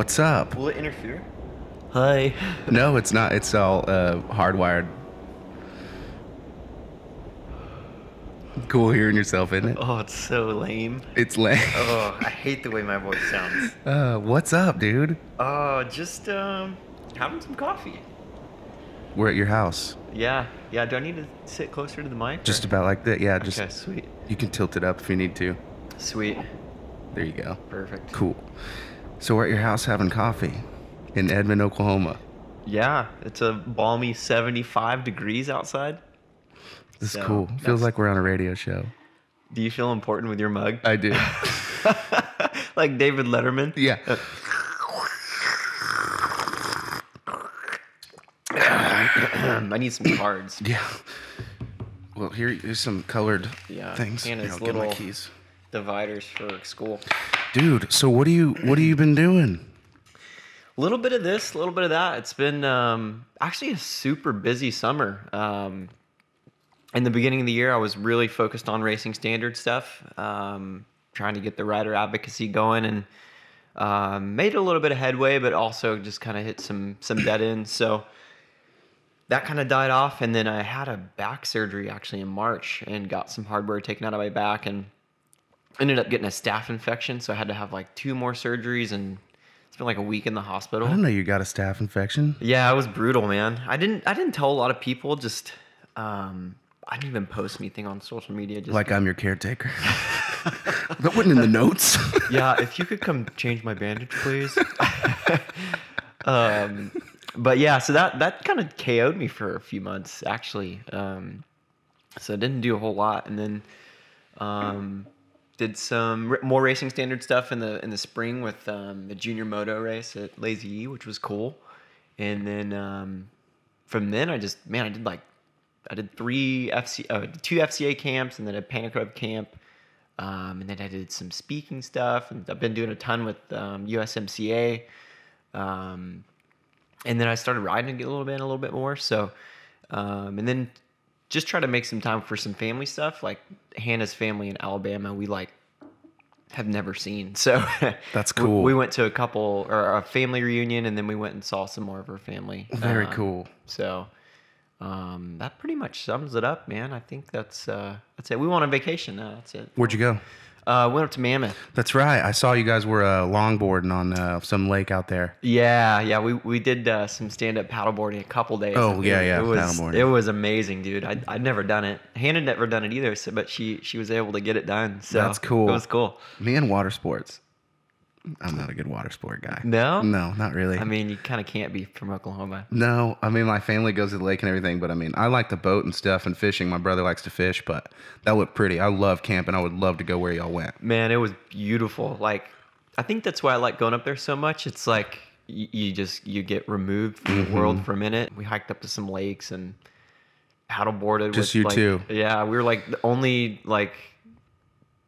What's up? Will it interfere? Hi. No, it's not. It's all hardwired. Cool hearing yourself, isn't it? Oh, it's so lame. It's lame. Oh, I hate the way my voice sounds. What's up, dude? Just having some coffee. We're at your house. Yeah. Do I need to sit closer to the mic? Just about like that. Yeah, just okay, sweet. You can tilt it up if you need to. Sweet. There you go. Perfect. Cool. So we're at your house having coffee in Edmond, Oklahoma. Yeah, it's a balmy 75 degrees outside. This is cool. Feels like we're on a radio show. Do you feel important with your mug? I do. Like David Letterman? Yeah. I need some cards. Yeah. Well, here's some colored things. Hannah's Get my little keys. Dividers for school. Dude, so what have you been doing? A little bit of this, a little bit of that. It's been actually a super busy summer. In the beginning of the year, I was really focused on racing standard stuff, trying to get the rider advocacy going, and made a little bit of headway, but also just kind of hit some dead ends. So that kind of died off, and then I had a back surgery actually in March and got some hardware taken out of my back and ended up getting a staph infection. So I had to have like 2 more surgeries, and it's been like a week in the hospital. I didn't know you got a staph infection. Yeah, it was brutal, man. I didn't tell a lot of people. Just I didn't even post anything on social media. Just like I'm your caretaker. That wasn't in the notes. Yeah, if you could come change my bandage, please. But yeah, so that kind of KO'd me for a few months, actually. So I didn't do a whole lot, and then did some more racing standard stuff in the spring with the junior moto race at Lazy E, which was cool. And then from then I did 2 FCA camps, and then a Panic Club camp, and then I did some speaking stuff, and I've been doing a ton with USMCA. And then I started riding a little bit more. So, and then just try to make some time for some family stuff. Like Hannah's family in Alabama, we have never seen. So that's cool. We went to a family reunion, and then we went and saw some more of her family. Very cool. So, that pretty much sums it up, man. I think that's it. We went on vacation. That's it. Where'd you go? Went up to Mammoth. That's right. I saw you guys were longboarding on some lake out there. Yeah. We did some stand-up paddleboarding a couple days. Oh, yeah, paddleboarding. It was amazing, dude. I'd never done it. Hannah never done it either, but she was able to get it done. So that's cool. It was cool. Me and water sports. I'm not a good water sport guy. No? No, not really. I mean, you kind of can't be from Oklahoma. No, I mean, my family goes to the lake and everything, but I mean, I like the boat and stuff and fishing. My brother likes to fish, but that looked pretty. I love camping. I would love to go where y'all went. Man, it was beautiful. Like, I think that's why I like going up there so much. It's like you get removed from the world for a minute. We hiked up to some lakes and paddleboarded. Just you two? Yeah, we were like the only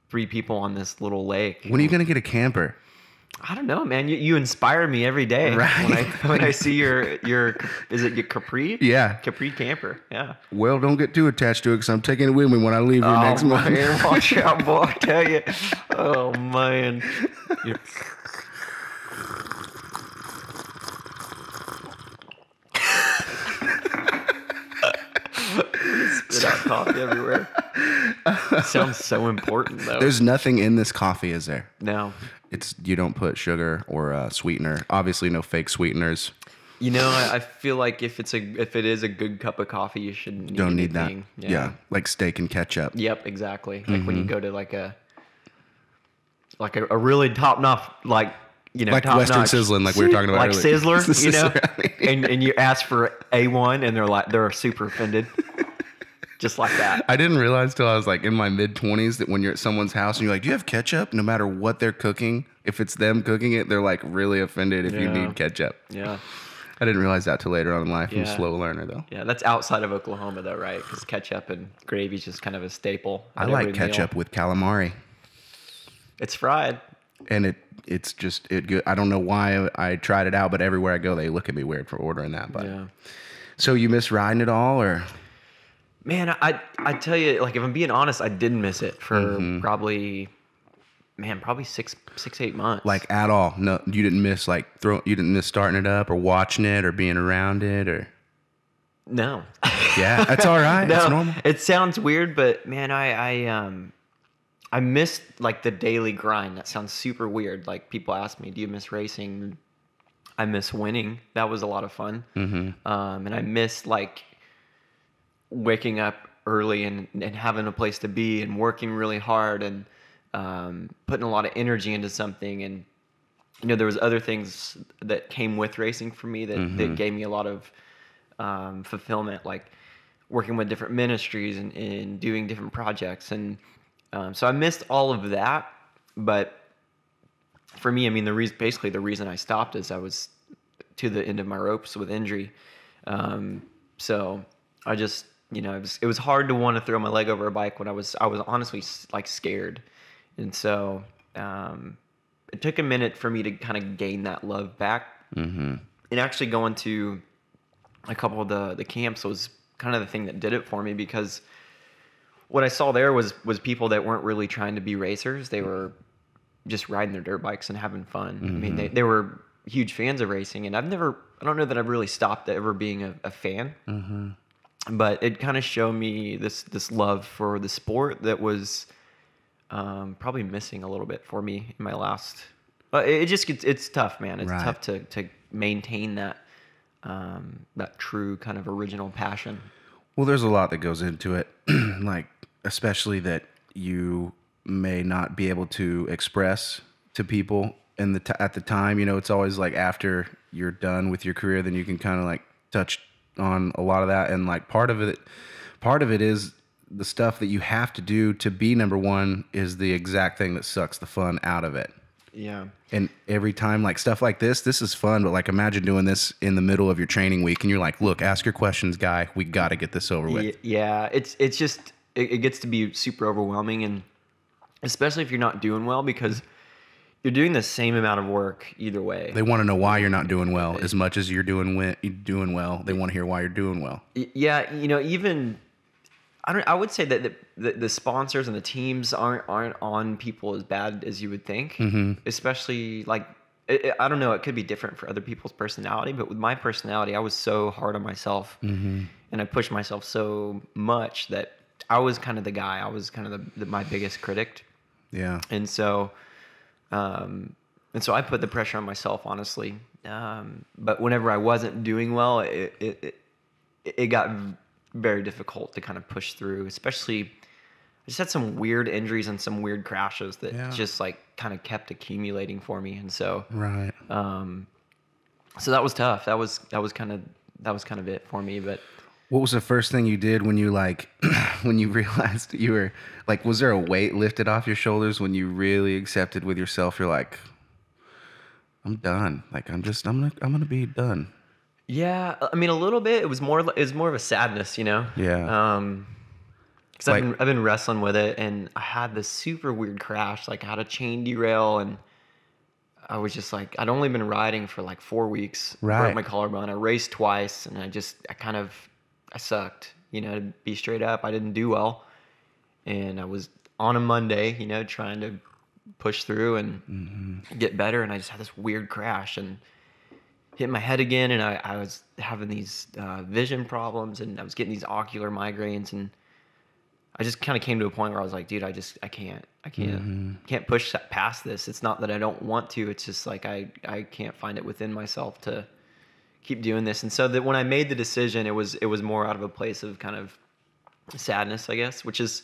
3 people on this little lake. When are you going to get a camper? I don't know, man. You inspire me every day. Right. When I see your is it your Capri? Yeah. Capri camper. Yeah. Well, don't get too attached to it because I'm taking it with me when I leave here next month. Man, watch out, boy! I tell you. Oh man. Spit out coffee everywhere. Sounds so important though. There's nothing in this coffee, is there? No. You don't put sugar or sweetener. Obviously, no fake sweeteners. You know, I feel like if it is a good cup of coffee, you shouldn't don't need that. anything. Yeah, like steak and ketchup. Yep, exactly. Like when you go to like a really top notch like Western Sizzling, like we were talking about like earlier. Sizzler, you know, and you ask for A1, and they're super offended. Just like that. I didn't realize till I was like in my mid-20s that when you're at someone's house and you're like, do you have ketchup? No matter what they're cooking, if it's them cooking it, they're like really offended if you need ketchup. Yeah. I didn't realize that till later on in life. I'm a slow learner though. Yeah, that's outside of Oklahoma though, right? Because ketchup and gravy is just kind of a staple. I like ketchup with calamari. It's fried. And it's good. I don't know why I tried it out, but everywhere I go, they look at me weird for ordering that. But So you miss riding it all, or? Man, I tell you, like, if I'm being honest, I didn't miss it for probably man, probably 8 months. Like at all? No, you didn't miss you didn't miss starting it up or watching it or being around it or. No. Yeah, that's all right. No, it's normal. it sounds weird, but man, I missed like the daily grind. That sounds super weird. Like people ask me, do you miss racing? I miss winning. That was a lot of fun. Mm-hmm. And I miss like waking up early and having a place to be and working really hard and putting a lot of energy into something. And, you know, there was other things that came with racing for me that gave me a lot of fulfillment, like working with different ministries and doing different projects. And so I missed all of that. But for me, I mean, basically the reason I stopped is I was to the end of my ropes with injury. So I just, you know, it was hard to want to throw my leg over a bike when I was honestly like scared. And so it took a minute for me to kind of gain that love back. Mm-hmm. And actually going to a couple of the camps was kind of the thing that did it for me, because what I saw there was people that weren't really trying to be racers. They were just riding their dirt bikes and having fun. Mm-hmm. I mean, they were huge fans of racing, and I don't know that I've really stopped ever being a fan. Mm-hmm. But it kind of showed me this love for the sport that was probably missing a little bit for me in my last. But it's tough, man. It's tough to maintain that true kind of original passion. Well, there's a lot that goes into it, like especially that you may not be able to express to people at the time. You know, it's always like after you're done with your career, then you can kind of like touch on a lot of that. And like part of it is the stuff that you have to do to be number one is the exact thing that sucks the fun out of it. Yeah. And every time, like stuff like this is fun, but like imagine doing this in the middle of your training week and you're like, look, ask your questions, guy. We got to get this over with. Yeah. It's just, it gets to be super overwhelming, and especially if you're not doing well, because you're doing the same amount of work either way. They want to know why you're not doing well as much as you're doing well. They want to hear why you're doing well. Yeah. You know, even I would say that the sponsors and the teams aren't on people as bad as you would think. Mm-hmm. Especially like, I don't know, it could be different for other people's personality, but with my personality, I was so hard on myself, mm-hmm. and I pushed myself so much that I was kind of the guy. I was kind of my biggest critic. Yeah. And so I put the pressure on myself, honestly. But whenever I wasn't doing well, it got very difficult to kind of push through, especially I just had some weird injuries and some weird crashes that just like kind of kept accumulating for me. And so, so that was tough. That was kind of it for me. But what was the first thing you did when you like, when you realized you were like, was there a weight lifted off your shoulders when you really accepted with yourself? You're like, I'm done. Like, I'm going to be done. Yeah, I mean, a little bit. It was more of a sadness, you know. Yeah. Because I've been wrestling with it, and I had this super weird crash. Like, I had a chain derail, and I was just like, I'd only been riding for like 4 weeks. Right. Broke my collarbone. I raced twice, and I sucked. You know, to be straight up, I didn't do well, and I was on a Monday, you know, trying to push through and get better, and I just had this weird crash and hit my head again, and I was having these vision problems, and I was getting these ocular migraines, and I just kind of came to a point where I was like, dude, I can't push past this. It's not that I don't want to, it's just like I can't find it within myself to keep doing this. And so that when I made the decision, it was more out of a place of kind of sadness, I guess, which is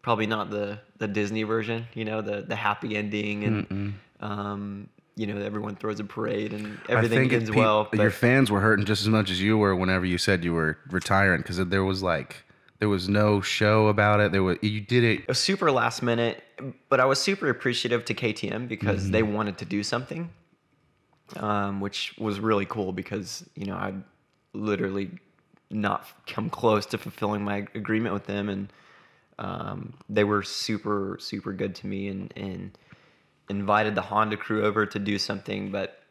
probably not the Disney version, you know, the happy ending and you know, everyone throws a parade and everything ends well. But your fans were hurting just as much as you were whenever you said you were retiring, because there was no show about it. You did it. It was super last minute, but I was super appreciative to KTM because they wanted to do something, which was really cool because, you know, I'd literally not come close to fulfilling my agreement with them, and they were super, super good to me and invited the Honda crew over to do something, but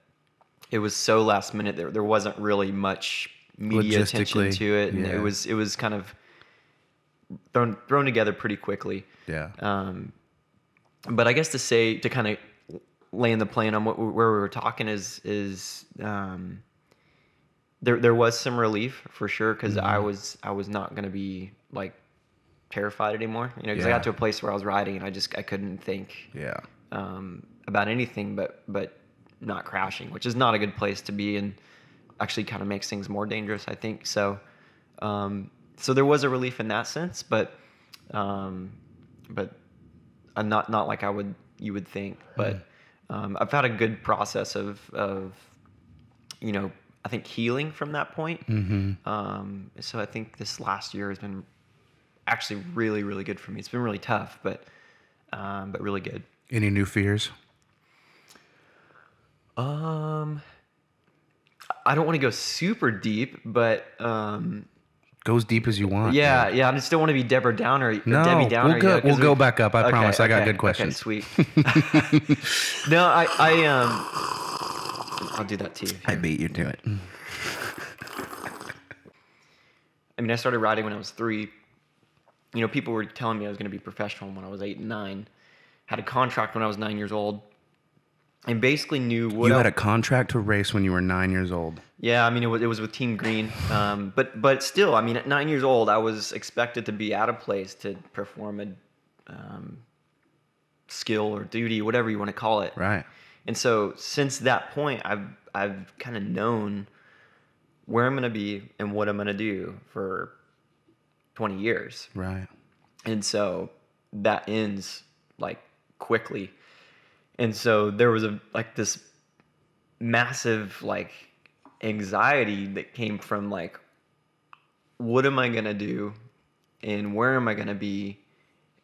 it was so last minute. There wasn't really much media attention to it, and it was kind of thrown together pretty quickly. Yeah. But I guess to kind of land the plane on where we were talking is there was some relief for sure, because I was not going to be like terrified anymore, you know, because I got to a place where I was riding and I couldn't think about anything but not crashing, which is not a good place to be, and actually kind of makes things more dangerous, I think. So so there was a relief in that sense, but not like you would think, but I've had a good process of you know, I think healing from that point. So I think this last year has been actually really, really good for me. It's been really tough, but really good. Any new fears? I don't want to go super deep, but Go as deep as you want. yeah, I just don't want to be Debbie Downer. No, Debbie Downer we'll go back up. I promise. I got good questions. Okay, sweet. No, I'll do that too. I beat you to it. I mean, I started riding when I was 3. You know, people were telling me I was going to be professional when I was 8 and 9. Had a contract when I was 9 years old, and basically knew what. You had a contract to race when you were 9 years old. Yeah, I mean, it was with Team Green, but still, I mean, at 9 years old, I was expected to be at a place to perform a skill or duty, whatever you want to call it. Right. And so since that point, I've kind of known where I'm going to be and what I'm going to do for 20 years. Right. And so that ends like quickly. And so there was this massive like anxiety that came from like, what am I going to do and where am I going to be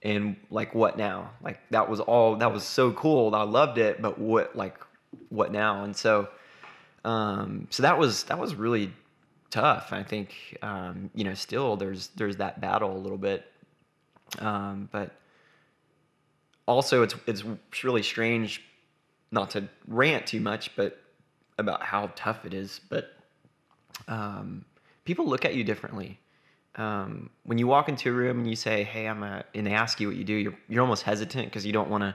and like what now? Like that was so cool. I loved it, but what now? And so so that was really tough. I think you know, still there's that battle a little bit, but also it's really strange, not to rant too much, but about how tough it is. But people look at you differently. When you walk into a room and you say, "Hey, and they ask you what you do, you're almost hesitant because you don't want to,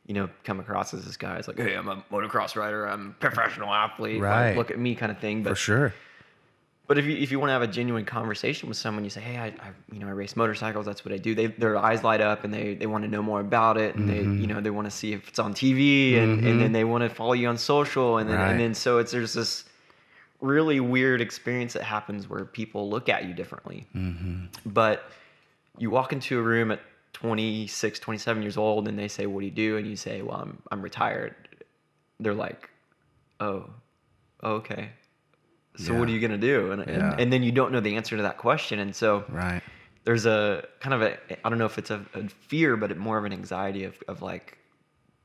you know, come across as this guy. It's like, "Hey, I'm a motocross rider. I'm a professional athlete. Right. Like, look at me," kind of thing. But For sure. But if you want to have a genuine conversation with someone, you say, "Hey, I race motorcycles. That's what I do." Their eyes light up and they want to know more about it, and they want to see if it's on TV, and then they want to follow you on social, and then so there's this really weird experience that happens where people look at you differently. But you walk into a room at 26, 27 years old, and they say, "What do you do?" And you say, "Well, I'm retired." They're like, "Oh, okay. So what are you gonna do?" And then you don't know the answer to that question, and so there's a kind of I don't know if it's a fear, but more of an anxiety of like,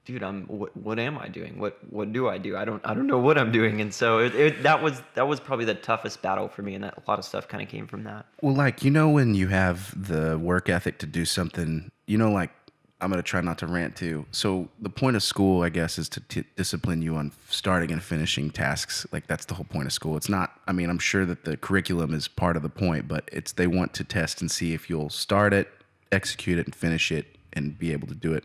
dude, what am I doing? What do I do? I don't know what I'm doing. And so that was probably the toughest battle for me, and that a lot of stuff kind of came from that. Well, like, you know, when you have the work ethic to do something, you know, like, I'm going to try not to rant too. So the point of school, I guess, is to discipline you on starting and finishing tasks. Like, that's the whole point of school. It's not, I mean, I'm sure that the curriculum is part of the point, but they want to test and see if you'll start it, execute it, and finish it, and be able to do it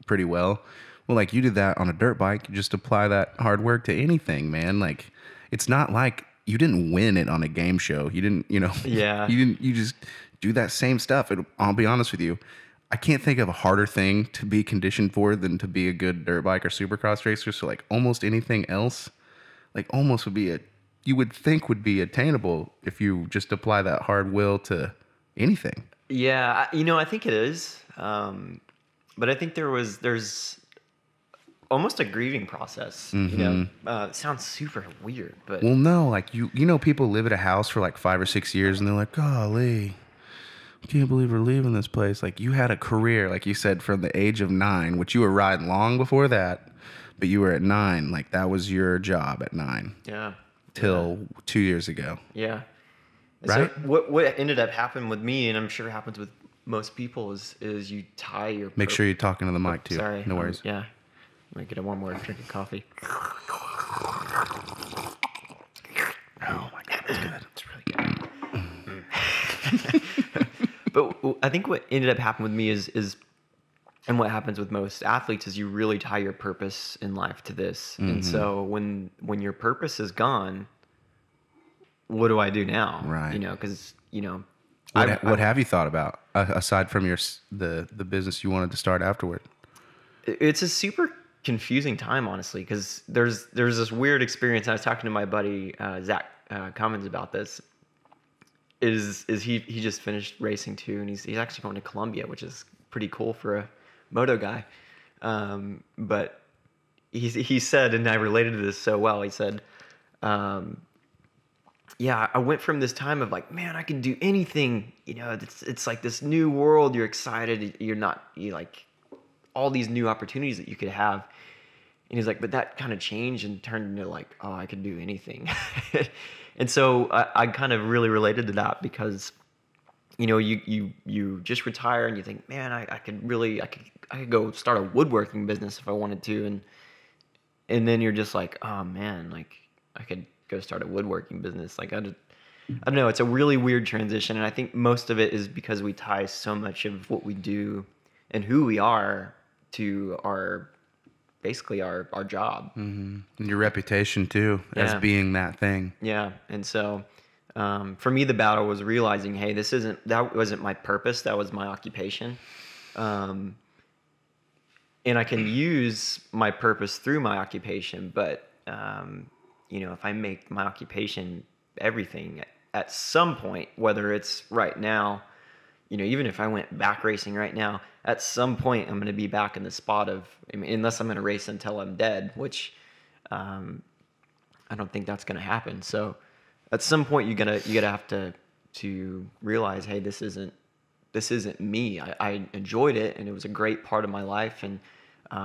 pretty well. Well, like, you did that on a dirt bike. You just apply that hard work to anything, man. Like, it's not like you didn't win it on a game show. You didn't, you know, you just do that same stuff. I'll be honest with you. I can't think of a harder thing to be conditioned for than to be a good dirt bike or supercross racer. So like almost anything else, like almost you would think would be attainable if you just apply that hard will to anything. Yeah, I think it is. But I think there's almost a grieving process. You know, it sounds super weird, but well, no, like you know, people live at a house for like 5 or 6 years and they're like, golly, I can't believe we're leaving this place. Like, you had a career, like you said, from the age of 9, which you were riding long before that, but you were at 9. Like, that was your job at 9. Yeah. Till 2 years ago. Yeah. Right? So what ended up happening with me, and I'm sure happens with most people, is you tie your... Make sure you're talking to the mic, too. Sorry. No worries. Yeah. I'm going to get one more drink of coffee. Oh, my God. That's good. It's really good. But I think what ended up happening with me is And what happens with most athletes is you really tie your purpose in life to this. And so when your purpose is gone, what do I do now? Right. You know, because, you know, What have you thought about aside from the business you wanted to start afterward? it's a super confusing time, honestly, because there's this weird experience. I was talking to my buddy Zach Cummins about this. Is he just finished racing too, and he's actually going to Colombia, which is pretty cool for a moto guy. But he said, and I related to this so well. He said, yeah, I went from this time of like, man, I can do anything. You know, it's like this new world. You're excited. You like all these new opportunities that you could have. And he's like, but that kind of changed and turned into like, oh, I could do anything. And so I kind of really related to that because, you know, you just retire and you think, man, I could go start a woodworking business if I wanted to. And then you're just like, oh man, like I could go start a woodworking business. Like I don't know. It's a really weird transition. And I think most of it is because we tie so much of what we do and who we are to basically our job. And your reputation too, as being that thing. Yeah. And so, for me, the battle was realizing, hey, that wasn't my purpose. That was my occupation. And I can use my purpose through my occupation, but, you know, if I make my occupation everything at some point, whether it's right now, you know, even if I went back racing right now, at some point I'm going to be back in the spot of, I mean, unless I'm going to race until I'm dead, which I don't think that's going to happen. So at some point you gotta have to realize, hey, this isn't me. I enjoyed it and it was a great part of my life and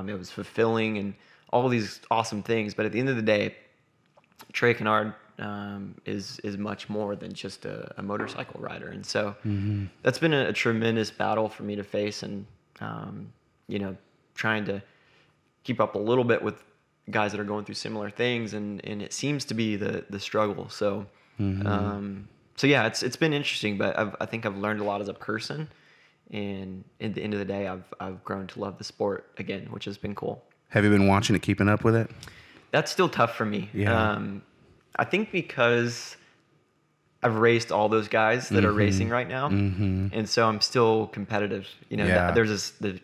it was fulfilling and all these awesome things. But at the end of the day, Trey Canard is much more than just a motorcycle rider. And so that's been a tremendous battle for me to face and, you know, trying to keep up a little bit with guys that are going through similar things. And it seems to be the struggle. So, so yeah, it's been interesting, but I think I've learned a lot as a person. And at the end of the day, I've grown to love the sport again, which has been cool. Have you been watching it, keeping up with it? That's still tough for me. Yeah. I think because I've raced all those guys that are racing right now, and so I'm still competitive. You know, there's the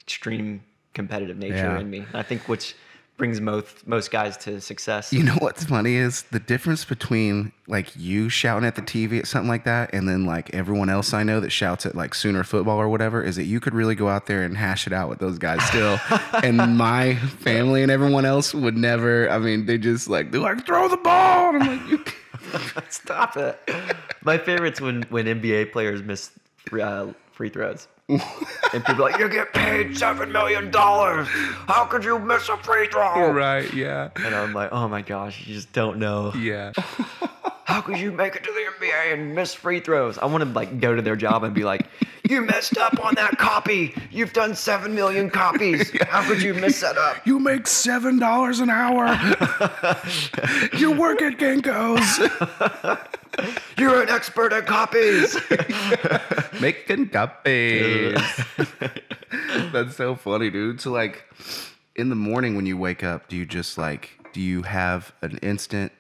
extreme competitive nature in me. I think which brings most guys to success. You know what's funny is the difference between like you shouting at the TV at something like that and then like everyone else I know that shouts at like Sooner football or whatever is that you could really go out there and hash it out with those guys still. And my family and everyone else would never, I mean, they just like, they're like, throw the ball. And I'm like, you stop it. My favorite's when NBA players miss free throws. And people are like, you get paid $7 million. How could you miss a free throw? Right, yeah. And I'm like, oh my gosh, you just don't know. Yeah. How could you make it to the NBA and miss free throws? I want to like go to their job and be like, you messed up on that copy. You've done 7 million copies. How could you mess that up? You make $7 an hour. You work at Genko's. You're an expert at copies. Making copies. That's so funny, dude. So like in the morning when you wake up, do you have an instant,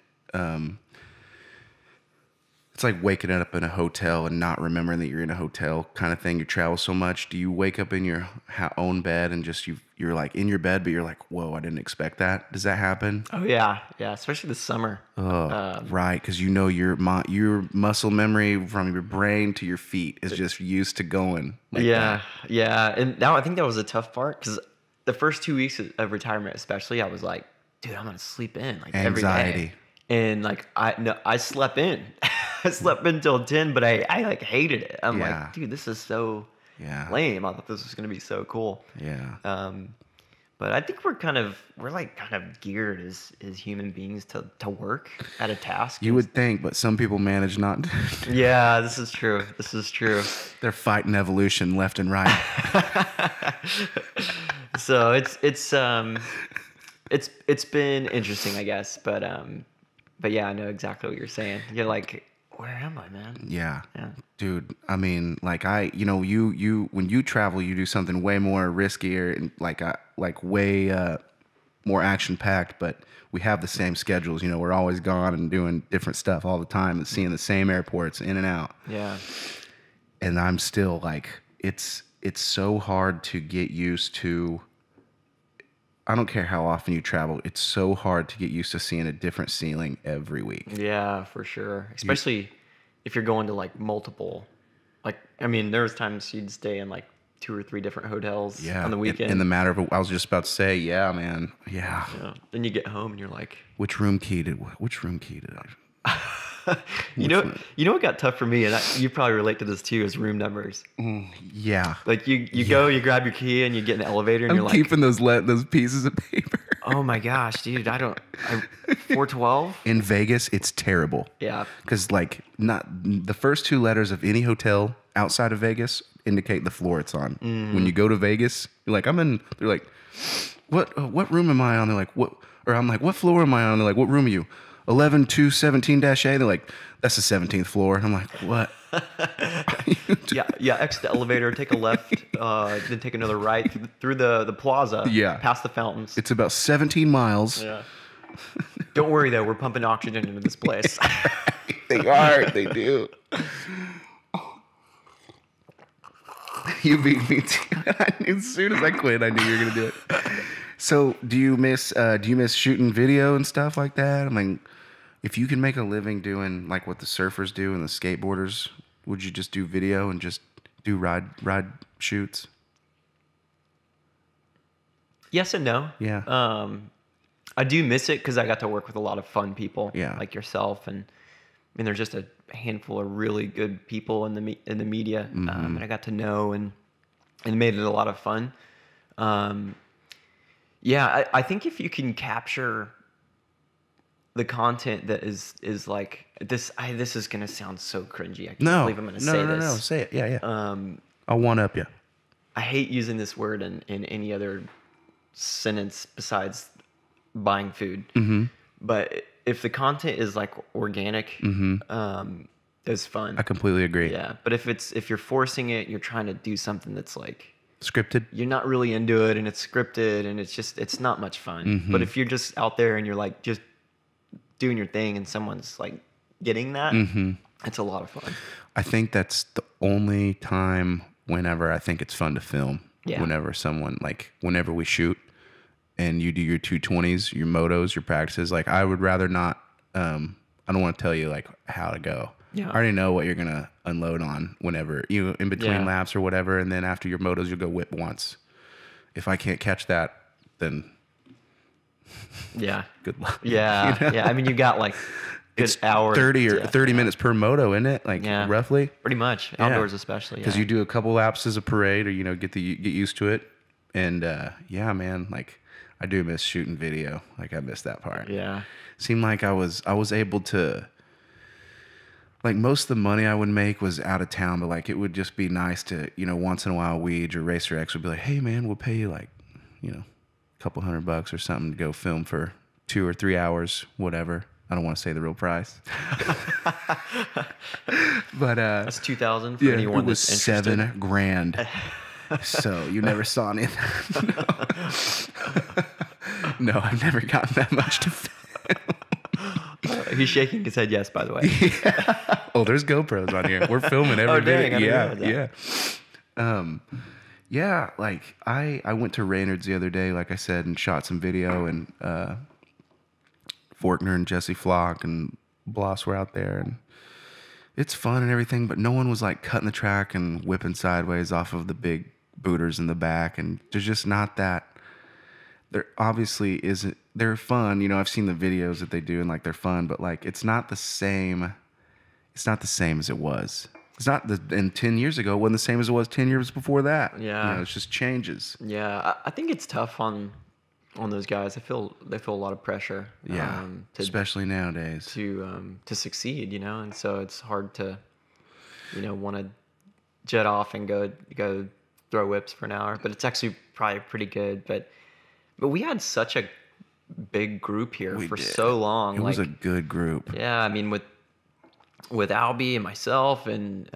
it's like waking up in a hotel and not remembering that you're in a hotel kind of thing. You travel so much. Do you wake up in your own bed and just you're like in your bed, but you're like, whoa, I didn't expect that. Does that happen? Oh yeah, yeah. Especially this summer. Oh, right, because you know your muscle memory from your brain to your feet is just used to going. Like that. Yeah. And now I think that was a tough part because the first 2 weeks of retirement, especially, I was like, dude, I'm gonna sleep in like Anxiety. every day. And like I slept in. I slept until 10, but I like hated it. I'm like, dude, this is so lame. I thought this was gonna be so cool. Yeah. But I think we're kind of geared as human beings to work at a task. You would think, but some people manage not to. Yeah, this is true. They're fighting evolution left and right. So it's been interesting, I guess. But yeah, I know exactly what you're saying. You're like, where am I, man? Yeah. Yeah. Dude, I mean, like you when you travel, you do something way more riskier and like way more action packed, but we have the same schedules. You know, we're always gone and doing different stuff all the time and seeing the same airports in and out. Yeah. And I'm still like, it's so hard to get used to. I don't care how often you travel. It's so hard to get used to seeing a different ceiling every week. Yeah, for sure. Especially if you're going to like multiple, like, I mean, there was times you'd stay in like 2 or 3 different hotels on the weekend. In the matter of, I was just about to say, yeah, man. Yeah. Then you get home and you're like, which room key did I? you know what got tough for me, and you probably relate to this too, is room numbers. Yeah. Like you go, you grab your key, and you get in the elevator, and you're like, keeping those pieces of paper. Oh my gosh, dude, 412? In Vegas, it's terrible. Yeah. Because like not the first 2 letters of any hotel outside of Vegas indicate the floor it's on. When you go to Vegas, you're like, they're like, what room am I on? They're like, what? Or I'm like, what floor am I on? They're like, what room are you? 11217-A. They're like, that's the 17th floor. And I'm like, what? Yeah. Exit the elevator, take a left, then take another right through the plaza. Yeah. Past the fountains. It's about 17 miles. Yeah. Don't worry though, we're pumping oxygen into this place. They are. They do. You beat me too. As soon as I quit, I knew you were gonna do it. So, do you miss shooting video and stuff like that? I mean, if you can make a living doing like what the surfers do and the skateboarders, would you just do video and just do ride shoots? Yes and no. Yeah. I do miss it because I got to work with a lot of fun people, Yeah. like yourself, and I mean, there's just a handful of really good people in the media, and I got to know and made it a lot of fun. Yeah, I think if you can capture the content that is like this, this is gonna sound so cringy. I can't believe I'm gonna say this. No, say it. Yeah. I'll one up you. I hate using this word in any other sentence besides buying food. But if the content is like organic, it's fun. I completely agree. Yeah, but if you're forcing it, you're trying to do something that's like Scripted. you're not really into it, and it's scripted, and it's not much fun. But if you're just out there and you're like just doing your thing, and someone's like getting that, it's a lot of fun. I think that's the only time whenever I think it's fun to film. Yeah. Whenever we shoot and you do your 220s, your motos, your practices, like I would rather not, I don't want to tell you like how to go. Yeah. I already know what you're going to unload on whenever you in between laps or whatever. And then after your motos, you'll go whip once. If I can't catch that, then Yeah. good luck. Yeah. You know? Yeah. I mean, you got like It's hour 30 minutes per moto, isn't it? Like roughly. Pretty much outdoors, especially. Because you do a couple laps as a parade, or get used to it. And yeah, man, like I do miss shooting video. Like I miss that part. Yeah. Seemed like I was able to. Like most of the money I would make was out of town, but like it would just be nice to, once in a while, Weege or Racer X would be like, "Hey man, we'll pay you like, a couple $100 or something to go film for 2 or 3 hours, whatever." I don't want to say the real price, but that's $2,000 for anyone it was that's interested. $7,000. So you never saw any of that. No, I've never gotten that much to film. He's shaking his head yes, by the way. Yeah. Oh, there's GoPros on here. We're filming every dang, I day. didn't realize Yeah. Yeah, like I went to Raynard's the other day, like I said, and shot some video, and Forkner and Jesse Flock and Bloss were out there, and it's fun and everything, but no one was like cutting the track and whipping sideways off of the big booters in the back, and there's just not that. There obviously isn't. They're fun, I've seen the videos that they do, and like they're fun, but like it's not the same. It's not the same as it was. It's not and 10 years ago, it wasn't the same as it was 10 years before that. Yeah, it's just changes. Yeah, I think it's tough on those guys. They feel a lot of pressure. Yeah, especially nowadays to succeed, and so it's hard to, want to jet off and go throw whips for an hour. But it's actually probably pretty good. But we had such a big group here for so long. It was a good group. Yeah, I mean, with with Albie and myself and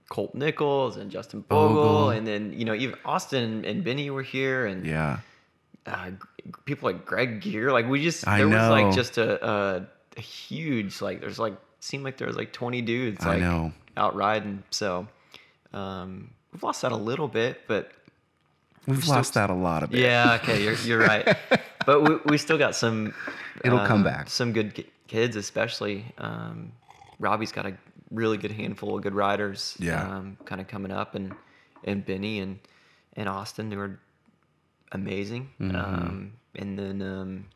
Colt Nichols and Justin Bogle, and then even Austin and Benny were here, and Yeah. People like Greg Gear. Like we just I there was know. like just a huge there's seemed like there was like 20 dudes I know. out riding. So we've lost that a little bit, but we've lost that a lot of bit. Yeah, okay, you're right. But we still got some. It'll come back. Some good kids, especially. Robbie's got a really good handful of good riders. Yeah. Kind of coming up, and Benny and Austin, who are amazing. Mm-hmm. And then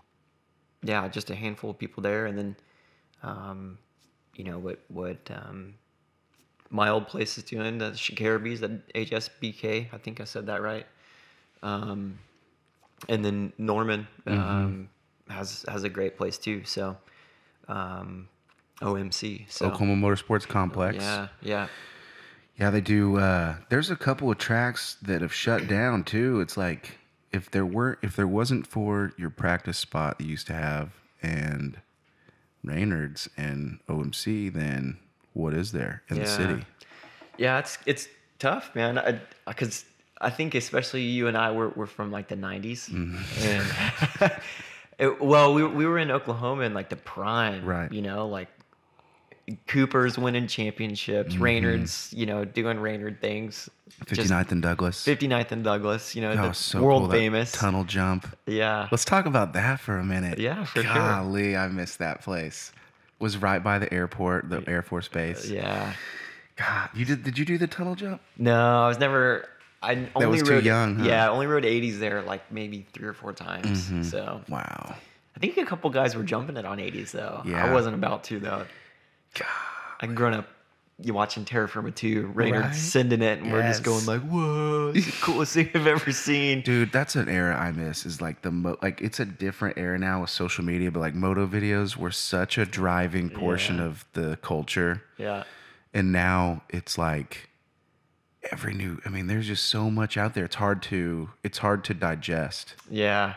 yeah, just a handful of people there, and then what my old place is doing, the Shikarabees, the HSBK. I think I said that right. And then Norman has a great place too. So OMC, so Oklahoma Motorsports Complex. Yeah, they do. There's a couple of tracks that have shut down too. It's like if there wasn't for your practice spot that you used to have and Reynolds and OMC, then what is there in the city? Yeah, it's tough, man. Because I think especially you and I were from like the 90s, and we were in Oklahoma in like the prime, right? Like Cooper's winning championships, Reynolds, doing Reynard things. 59th and Douglas. 59th and Douglas, so world cool, famous tunnel jump. Yeah. Let's talk about that for a minute. Yeah, for sure. Golly, I missed that place. Was right by the airport, the Air Force Base. Yeah. God, did you do the tunnel jump? No, I was never. I only was rode, too young, huh? Yeah, I only rode 80s there like maybe 3 or 4 times. So wow. I think a couple guys were jumping it on 80s though. Yeah. I wasn't about to though. God. I'd grown up watching Terra Firma 2, Reynard sending it, and we're just going like, whoa, this is the coolest thing I've ever seen. Dude, that's an era I miss. Is like it's a different era now with social media, but like moto videos were such a driving portion of the culture. Yeah. And now it's like there's just so much out there. It's hard to digest. Yeah.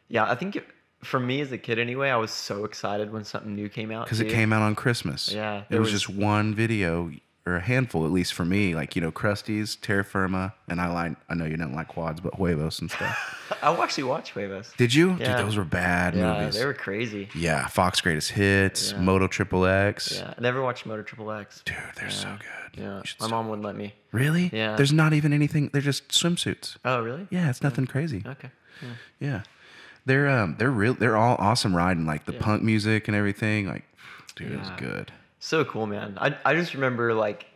Yeah, I think for me as a kid anyway, I was so excited when something new came out. Because it came out on Christmas. Yeah. There was just one video, or a handful, at least for me. Like, Krusty's, Terra Firma, and I know you don't like quads, but Huevos and stuff. I actually watched Huevos. Did you? Yeah. Dude, those were bad movies. Yeah, they were crazy. Yeah, Fox Greatest Hits, Moto Triple X. Yeah, I never watched Moto Triple X. Dude, they're so good. Yeah, my mom wouldn't let me. Really? Yeah. There's not even anything. They're just swimsuits. Oh, really? Yeah, it's nothing crazy. Okay. Yeah. They're all awesome riding, like the punk music and everything. Like, dude, it was good. So cool, man. I just remember like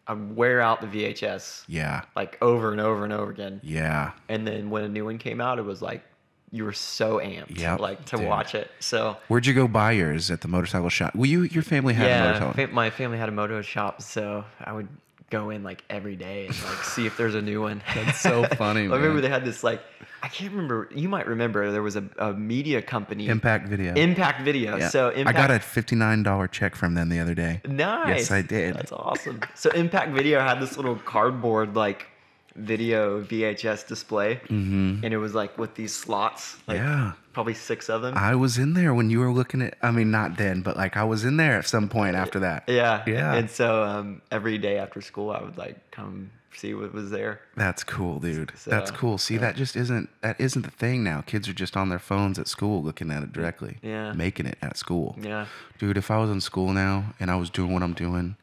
I'd wear out the VHS. Yeah. Like over and over and over again. Yeah. And then when a new one came out, it was like you were so amped to watch it. So where'd you go buy yours? At the motorcycle shop? Well, your family had a motorcycle. My family had a moto shop, so I would go in like every day and like see if there's a new one. That's so funny. I remember they had this like, I can't remember. You might remember there was a media company. Impact Video. Yeah. So I got a $59 check from them the other day. Nice. Yes, I did. That's awesome. So Impact Video had this little cardboard like video VHS display, and it was like with these slots. Like, probably 6 of them. I was in there when you were looking at. I mean, not then, but like I was in there at some point after that. Yeah. Yeah. And so every day after school, I would like come see what was there. That's cool, dude. So, that's cool. See, that isn't the thing now. Kids are just on their phones at school looking at it directly. Yeah. Making it at school. Yeah. Dude, if I was in school now and I was doing what I'm doing,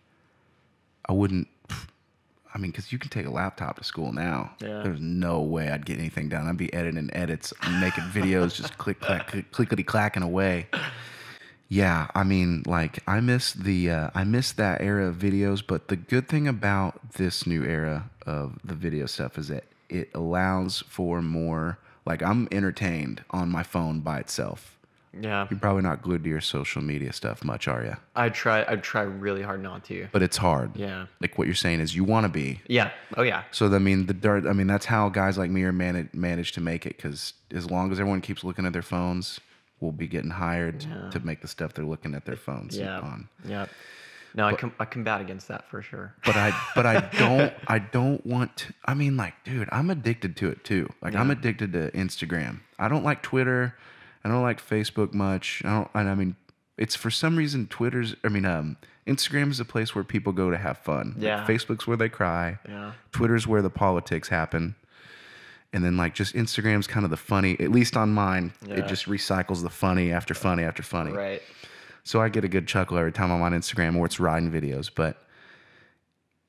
I wouldn't. I mean, because you can take a laptop to school now. Yeah. There's no way I'd get anything done. I'd be editing edits, making videos, just clickety clacking away. Yeah, I mean, like I miss that era of videos. But the good thing about this new era of the video stuff is that it allows for more. Like I'm entertained on my phone by itself. Yeah. You're probably not glued to your social media stuff much, are you? I'd try really hard not to. But it's hard. Yeah. Like what you're saying is you want to be. Yeah. Oh yeah. So I mean that's how guys like me are managed to make it, because as long as everyone keeps looking at their phones, we'll be getting hired to make the stuff they're looking at their phones on. Yeah. No, I combat against that for sure. But I don't want to, I mean, like, dude, I'm addicted to it too. Like I'm addicted to Instagram. I don't like Twitter. I don't like Facebook much. I mean, It's for some reason Instagram is a place where people go to have fun. Yeah. Like, Facebook's where they cry. Yeah. Twitter's where the politics happen. And then like just Instagram's kind of the funny, at least on mine, it just recycles the funny after funny after funny. Right. So I get a good chuckle every time I'm on Instagram or it's riding videos. But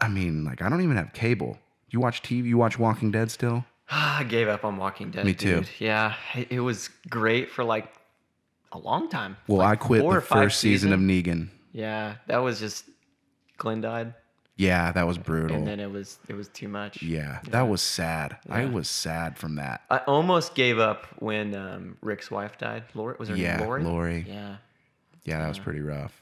I mean, like, I don't even have cable. You watch TV? You watch Walking Dead still? I gave up on Walking Dead. Me too. Dude. Yeah. It was great for like a long time. Well, like I quit 4 the or 5 first season of Negan. Yeah. That was just, Glenn died. Yeah, that was brutal. And then it was too much. Yeah, that was sad. Yeah. I was sad from that. I almost gave up when Rick's wife died. Lori, was her name Lori? Lori. Yeah. Yeah, that was pretty rough.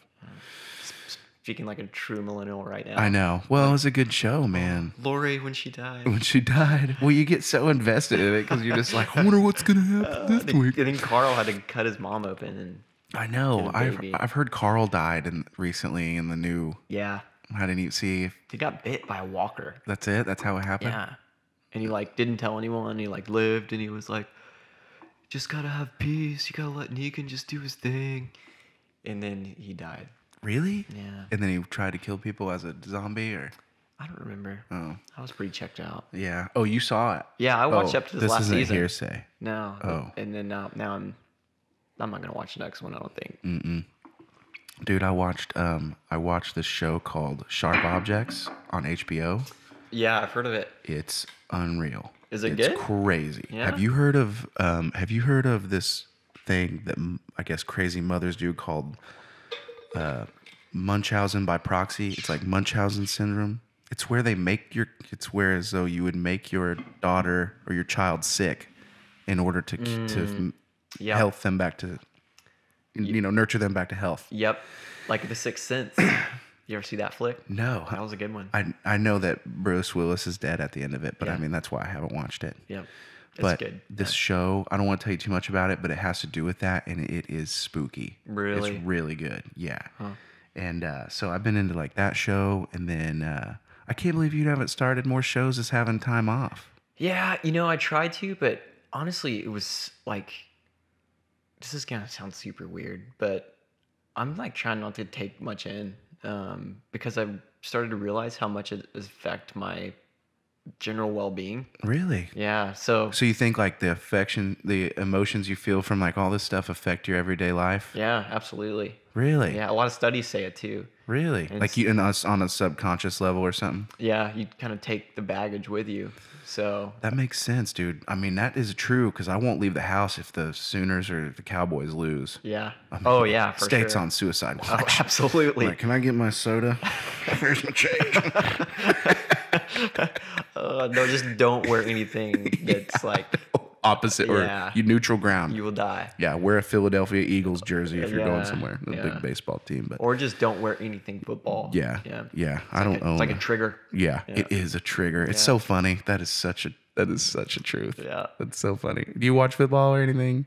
Speaking like a true millennial right now. I know. Well, it was a good show, man. Lori when she died. When she died. Well, you get so invested in it because you're just like, I wonder what's going to happen this week. I think Carl had to cut his mom open. And I know. get a baby. I've heard Carl died recently in the new. Yeah. I didn't even see if He got bit by a walker. that's it. That's how it happened. Yeah. And he like didn't tell anyone. He like lived and he was like, just gotta have peace. You gotta let Negan just do his thing. And then he died. Really? Yeah. And then he tried to kill people as a zombie, or? I don't remember. Oh. I was pretty checked out. Yeah. Oh, you saw it. Yeah, I watched up to this last isn't season. hearsay. No. Oh. And then now I'm not gonna watch the next one. I don't think. Dude, I watched this show called Sharp Objects on HBO. Yeah, I've heard of it. It's unreal. Is it it's good? Crazy. Yeah? Have you heard of this thing that I guess crazy mothers do called Munchausen by proxy? It's like Munchausen syndrome. It's where it's where as though you would make your daughter or your child sick in order to Yep. health them back to, nurture them back to health. Yep. Like The Sixth Sense. You ever see that flick? No. That was a good one. I know that Bruce Willis is dead at the end of it, but Yeah. I mean, that's why I haven't watched it. Yep. It's But good. this show, I don't want to tell you too much about it, but it has to do with that, and it is spooky. Really? It's really good. Yeah. And so I've been into like that show, and then I can't believe you haven't started more shows as having time off. Yeah, I tried to, but honestly, it was like, this is gonna sound super weird, but I'm like trying not to take much in because I've started to realize how much it affects my general well-being. Really? Yeah. So you think like the affection, the emotions you feel from like all this stuff affect your everyday life? yeah, absolutely. Really? Yeah, a lot of studies say it too. Really? Like you on a subconscious level or something? Yeah, you kind of take the baggage with you. So That makes sense, dude. I mean, that is true because I won't leave the house if the Sooners or the Cowboys lose. yeah. Oh yeah, for State's sure. on suicide Oh, watch. absolutely. Like, can I get my soda? Where's my change? No, just don't wear anything that's like Opposite or Yeah. you neutral ground. you will die. Yeah, wear a Philadelphia Eagles jersey if you're going Yeah, somewhere. A yeah. big baseball team, but Or just don't wear anything football. yeah, Yeah. I don't own. It's like a trigger. Yeah, Yeah. it is a trigger. It's so funny. That is such a truth. Yeah. That's so funny. Do you watch football or anything?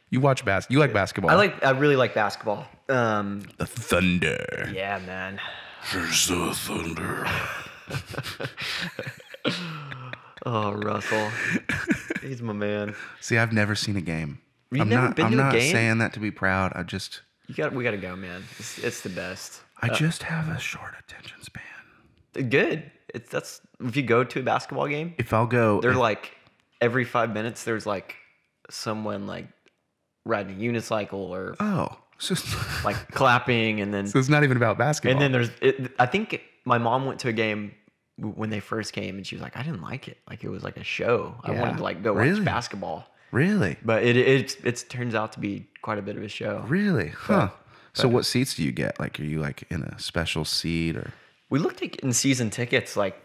You watch You like basketball? I really like basketball. the Thunder. Yeah, man. Here's the Thunder. Oh, Russell. He's my man. See, I've never seen a game. You've I'm never not. been I'm to a not game? saying that to be proud. We gotta go, man. It's the best. I just have a short attention span. Good. That's if you go to a basketball game, If I'll go, they're like every 5 minutes there's like someone like riding a unicycle or so, like clapping and then so it's not even about basketball. and then I think my mom went to a game when they first came and she was like, I didn't like it. Like it was like a show. I Yeah. wanted to like go Really? watch basketball. Really, But it turns out to be quite a bit of a show. really, huh? So what seats do you get? Like, are you like in a special seat or? We looked at in season tickets like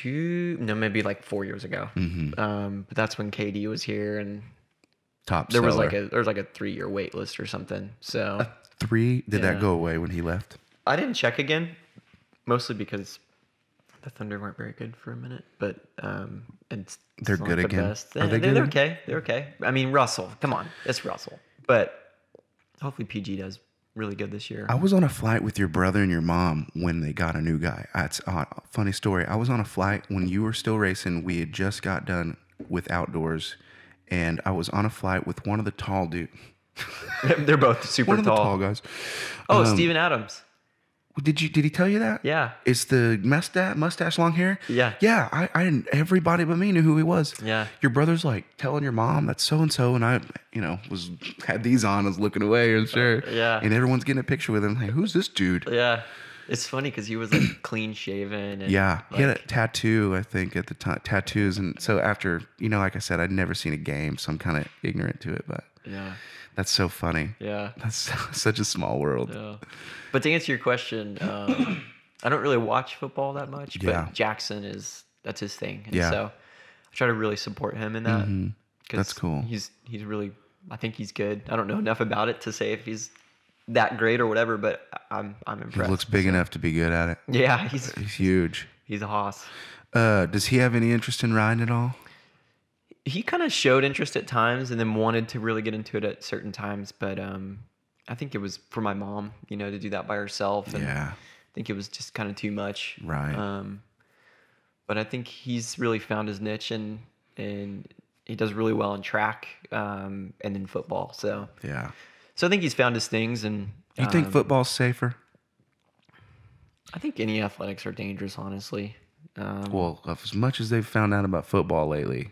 maybe like 4 years ago. But that's when KD was here and Top there was seller. like a 3-year wait list or something. So 3? Did Yeah. that go away when he left? I didn't check again, mostly because the Thunder weren't very good for a minute. But They're good again? Are they They're good? okay. They're okay. I mean, Russell, come on, it's Russell. But hopefully PG does really good this year. I was on a flight with your brother and your mom when they got a new guy. It's a funny story. I was on a flight when you were still racing. We had just got done with outdoors, and I was on a flight with one of the tall dude. They're both super One of the tall. tall guys. Oh, Steven Adams. Did he tell you that? Yeah. It's the mustache, long hair. Yeah. Yeah. I didn't. Everybody but me knew who he was. Yeah. Your brother's like telling your mom that's so and so, and I, had these on, I was looking away, and sure. Yeah. And everyone's getting a picture with him. Like, who's this dude? Yeah. It's funny because he was like clean shaven. And Yeah. He had a like, tattoo, I think, at the time. Tattoos, and so after, like I said, I'd never seen a game, so I'm kind of ignorant to it, but yeah. that's so funny. Yeah. That's such a small world. Yeah. But to answer your question, I don't really watch football that much, but Yeah. Jackson that's his thing. And Yeah. so I try to really support him in that. Mhm. That's cool. He's really, I think he's good. I don't know enough about it to say if he's that great or whatever, but I'm He impressed. looks big enough to be good at it. Yeah, He's huge. he's a hoss. Does he have any interest in riding at all? He kind of showed interest at times and then wanted to really get into it at certain times, but I think it was for my mom, to do that by herself. And Yeah. I think it was just kind of too much. Right. But I think he's really found his niche and he does really well in track and in football. So Yeah. I think he's found his things. And You think football's safer? I think any athletics are dangerous, honestly. Well, as much as they've found out about football lately,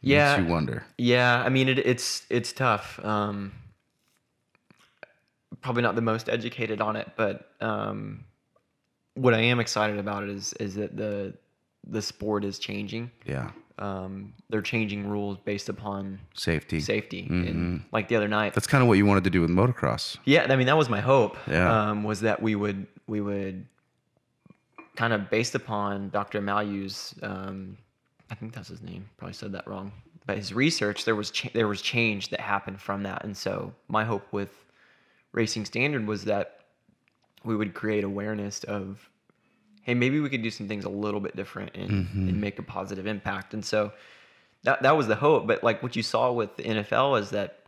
Yeah. makes you wonder. Yeah, I mean it's tough. Probably not the most educated on it, but what I am excited about it is that the sport is changing. Yeah. They're changing rules based upon Safety. And like the other night. That's kind of what you wanted to do with motocross. Yeah, I mean that was my hope. Yeah. Was that we would kind of based upon Dr. Malyu's I think that's his name. Probably said that wrong. But his research, there was change that happened from that, and so my hope with Racing Standard was that we would create awareness of, hey, maybe we could do some things a little bit different and make a positive impact. And so that was the hope. But like what you saw with the NFL is that,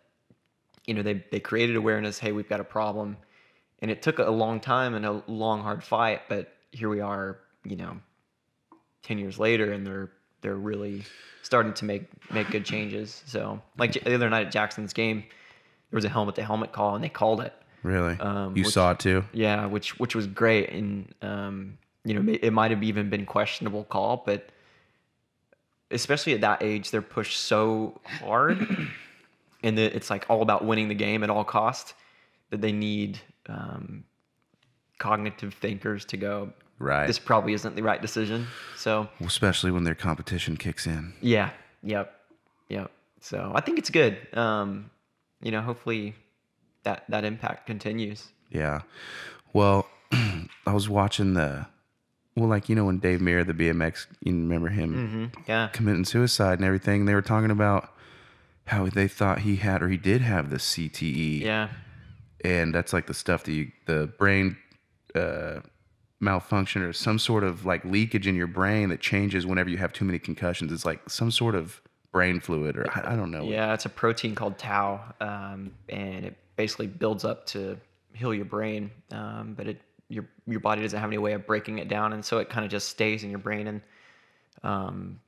they created awareness, hey, we've got a problem. And it took a long time and a long, hard fight. But here we are, 10 years later, and they're really starting to make good changes. So like the other night at Jackson's game, there was a helmet-to-helmet call, and they called it. Really? You saw it too? Yeah, which was great, and it might have even been questionable call, but especially at that age, they're pushed so hard, and it's like all about winning the game at all costs that they need cognitive thinkers to go, Right. this probably isn't the right decision. So Especially when their competition kicks in. yeah, yep. So I think it's good. Hopefully that impact continues. Yeah. Well, I was watching when Dave Mirra, the BMX, you remember him Yeah. committing suicide and everything. They were talking about how they thought he had, or he did have, the CTE. Yeah. And that's like the stuff that the brain malfunction or some sort of like leakage in your brain that changes whenever you have too many concussions. It's like some sort of brain fluid, or I don't know. Yeah, it's a protein called tau, and it basically builds up to heal your brain, but your body doesn't have any way of breaking it down, and so it kind of just stays in your brain and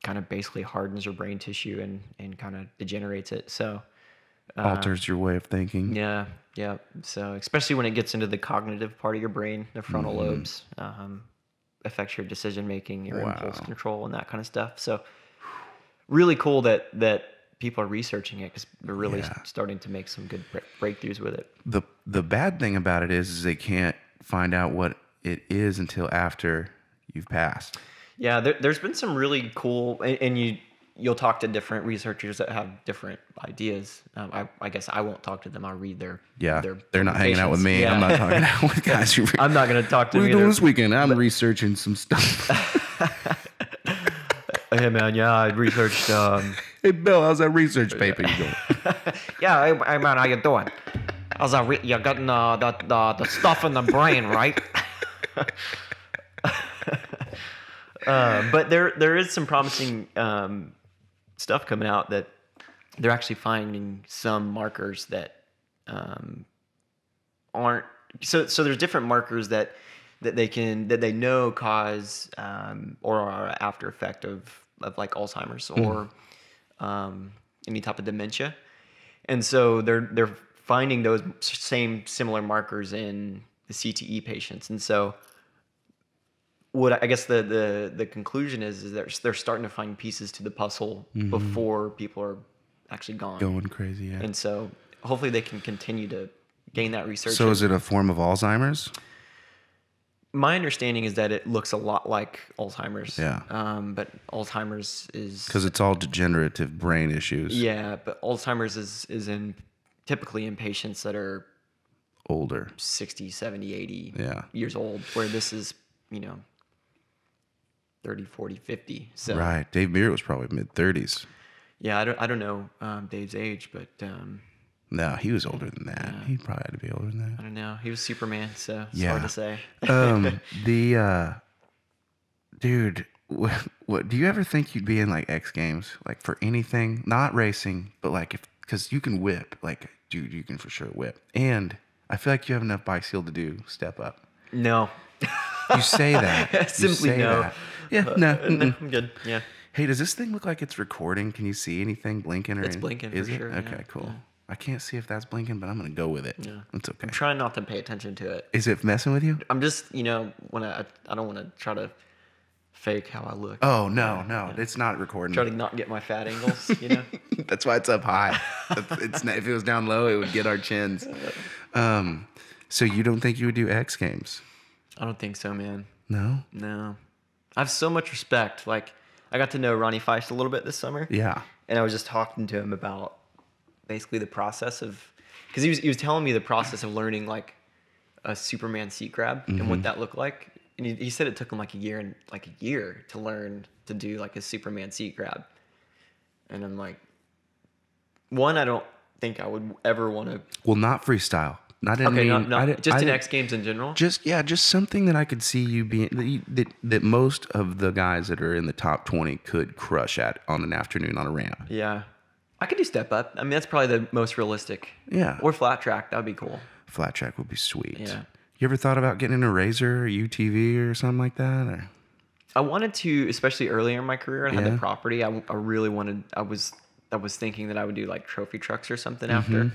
kind of basically hardens your brain tissue and kind of degenerates it. So Alters your way of thinking. yeah. So especially when it gets into the cognitive part of your brain, the frontal lobes, affects your decision making, your impulse control, and that kind of stuff. So really cool that people are researching it because they're really starting to make some good breakthroughs with it. The bad thing about it is they can't find out what it is until after you've passed. Yeah, there's been some really cool, and you'll talk to different researchers that have different ideas. I guess I won't talk to them. I'll read their They're not hanging out with me. Yeah. I'm not talking out with guys who. I'm not going to talk to What are them you doing either. this weekend? I'm researching some stuff. Hey man, yeah, I researched. Hey Bill, how's that research paper you doing? Yeah, hey man, how you doing? How's that? You're getting the stuff in the brain, right? But there is some promising stuff coming out that they're actually finding some markers that aren't. So there's different markers that they know cause or are after effect of like Alzheimer's or any type of dementia. And so they're finding those same similar markers in the CTE patients. And so what I guess the conclusion is they're starting to find pieces to the puzzle before people are actually gone. Going crazy, yeah. And so hopefully they can continue to gain that research. So is it a form of Alzheimer's? My understanding is that it looks a lot like Alzheimer's. Yeah. But Alzheimer's is... Because it's all degenerative brain issues. Yeah, but Alzheimer's is typically in patients that are Older. 60, 70, 80 Yeah. years old, where this is, 30, 40, 50. So, Right. Dave Beer was probably mid-30s. yeah, I don't know Dave's age, but No, he was older than that. Yeah. He probably had to be older than I that. don't know. He was Superman, so it's Yeah. hard to say. Dude, what do you ever think you'd be in like X Games, like for anything, not racing, but like because you can whip, like dude, you can for sure whip, and I feel like you have enough bike skill to do step up. No. You say that. You Simply say no. that. Yeah, no. No, I'm good. Yeah. Hey, does this thing look like it's recording? Can you see anything blinking or It's anything? blinking Is for it? sure, Okay, yeah, cool. yeah. I can't see if that's blinking, but I'm gonna go with it. Yeah. It's okay. I'm trying not to pay attention to it. Is it messing with you? I'm just, when I don't want to try to fake how I look. Oh no, it's not recording. Try to not get my fat angles, That's why it's up high. It's if it was down low, it would get our chins. So you don't think you would do X Games? I don't think so, man. No. No. I have so much respect. Like, I got to know Ronnie Feist a little bit this summer. Yeah. And I was just talking to him about basically the process of, because he was telling me the process of learning like a Superman seat grab and what that looked like. And he said it took him like a year to learn to do like a Superman seat grab. And I'm like, one, I don't think I would ever want to. Well, not freestyle. Not in just in X Games in general. Just something that I could see you being that most of the guys that are in the top 20 could crush at on an afternoon on a ramp. Yeah. I could do step up. I mean, that's probably the most realistic. Yeah. Or flat track. That would be cool. Flat track would be sweet. Yeah. You ever thought about getting in a Razor or UTV or something like that? Or? I wanted to, especially earlier in my career, I had Yeah. the property. I really wanted, I was thinking that I would do like trophy trucks or something after,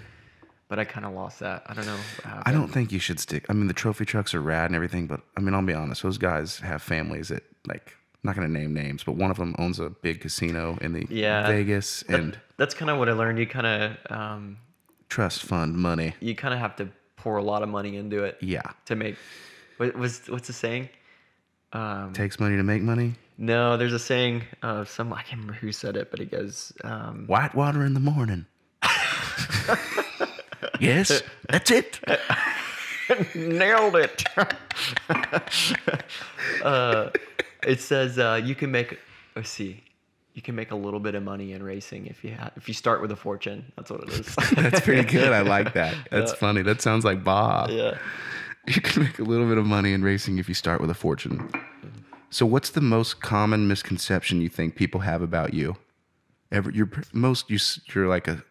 but I kind of lost that. I don't know what happened. I don't think you should stick. I mean, the trophy trucks are rad and everything, but I mean, I'll be honest. Those guys have families that, like, I'm not going to name names, but one of them owns a big casino in the Vegas, and that's kind of what I learned. You kind of trust fund money. You kind of have to pour a lot of money into it. Yeah. To make what's the saying? Takes money to make money. No, there's a saying of I can't remember who said it, but it goes white water in the morning. Yes, that's it. Nailed it. It says you can make. Let's see. You can make a little bit of money in racing if you start with a fortune. That's what it is. That's pretty good. I like that. That's funny. That sounds like Bob. Yeah. You can make a little bit of money in racing if you start with a fortune. So what's the most common misconception you think people have about you? You're like a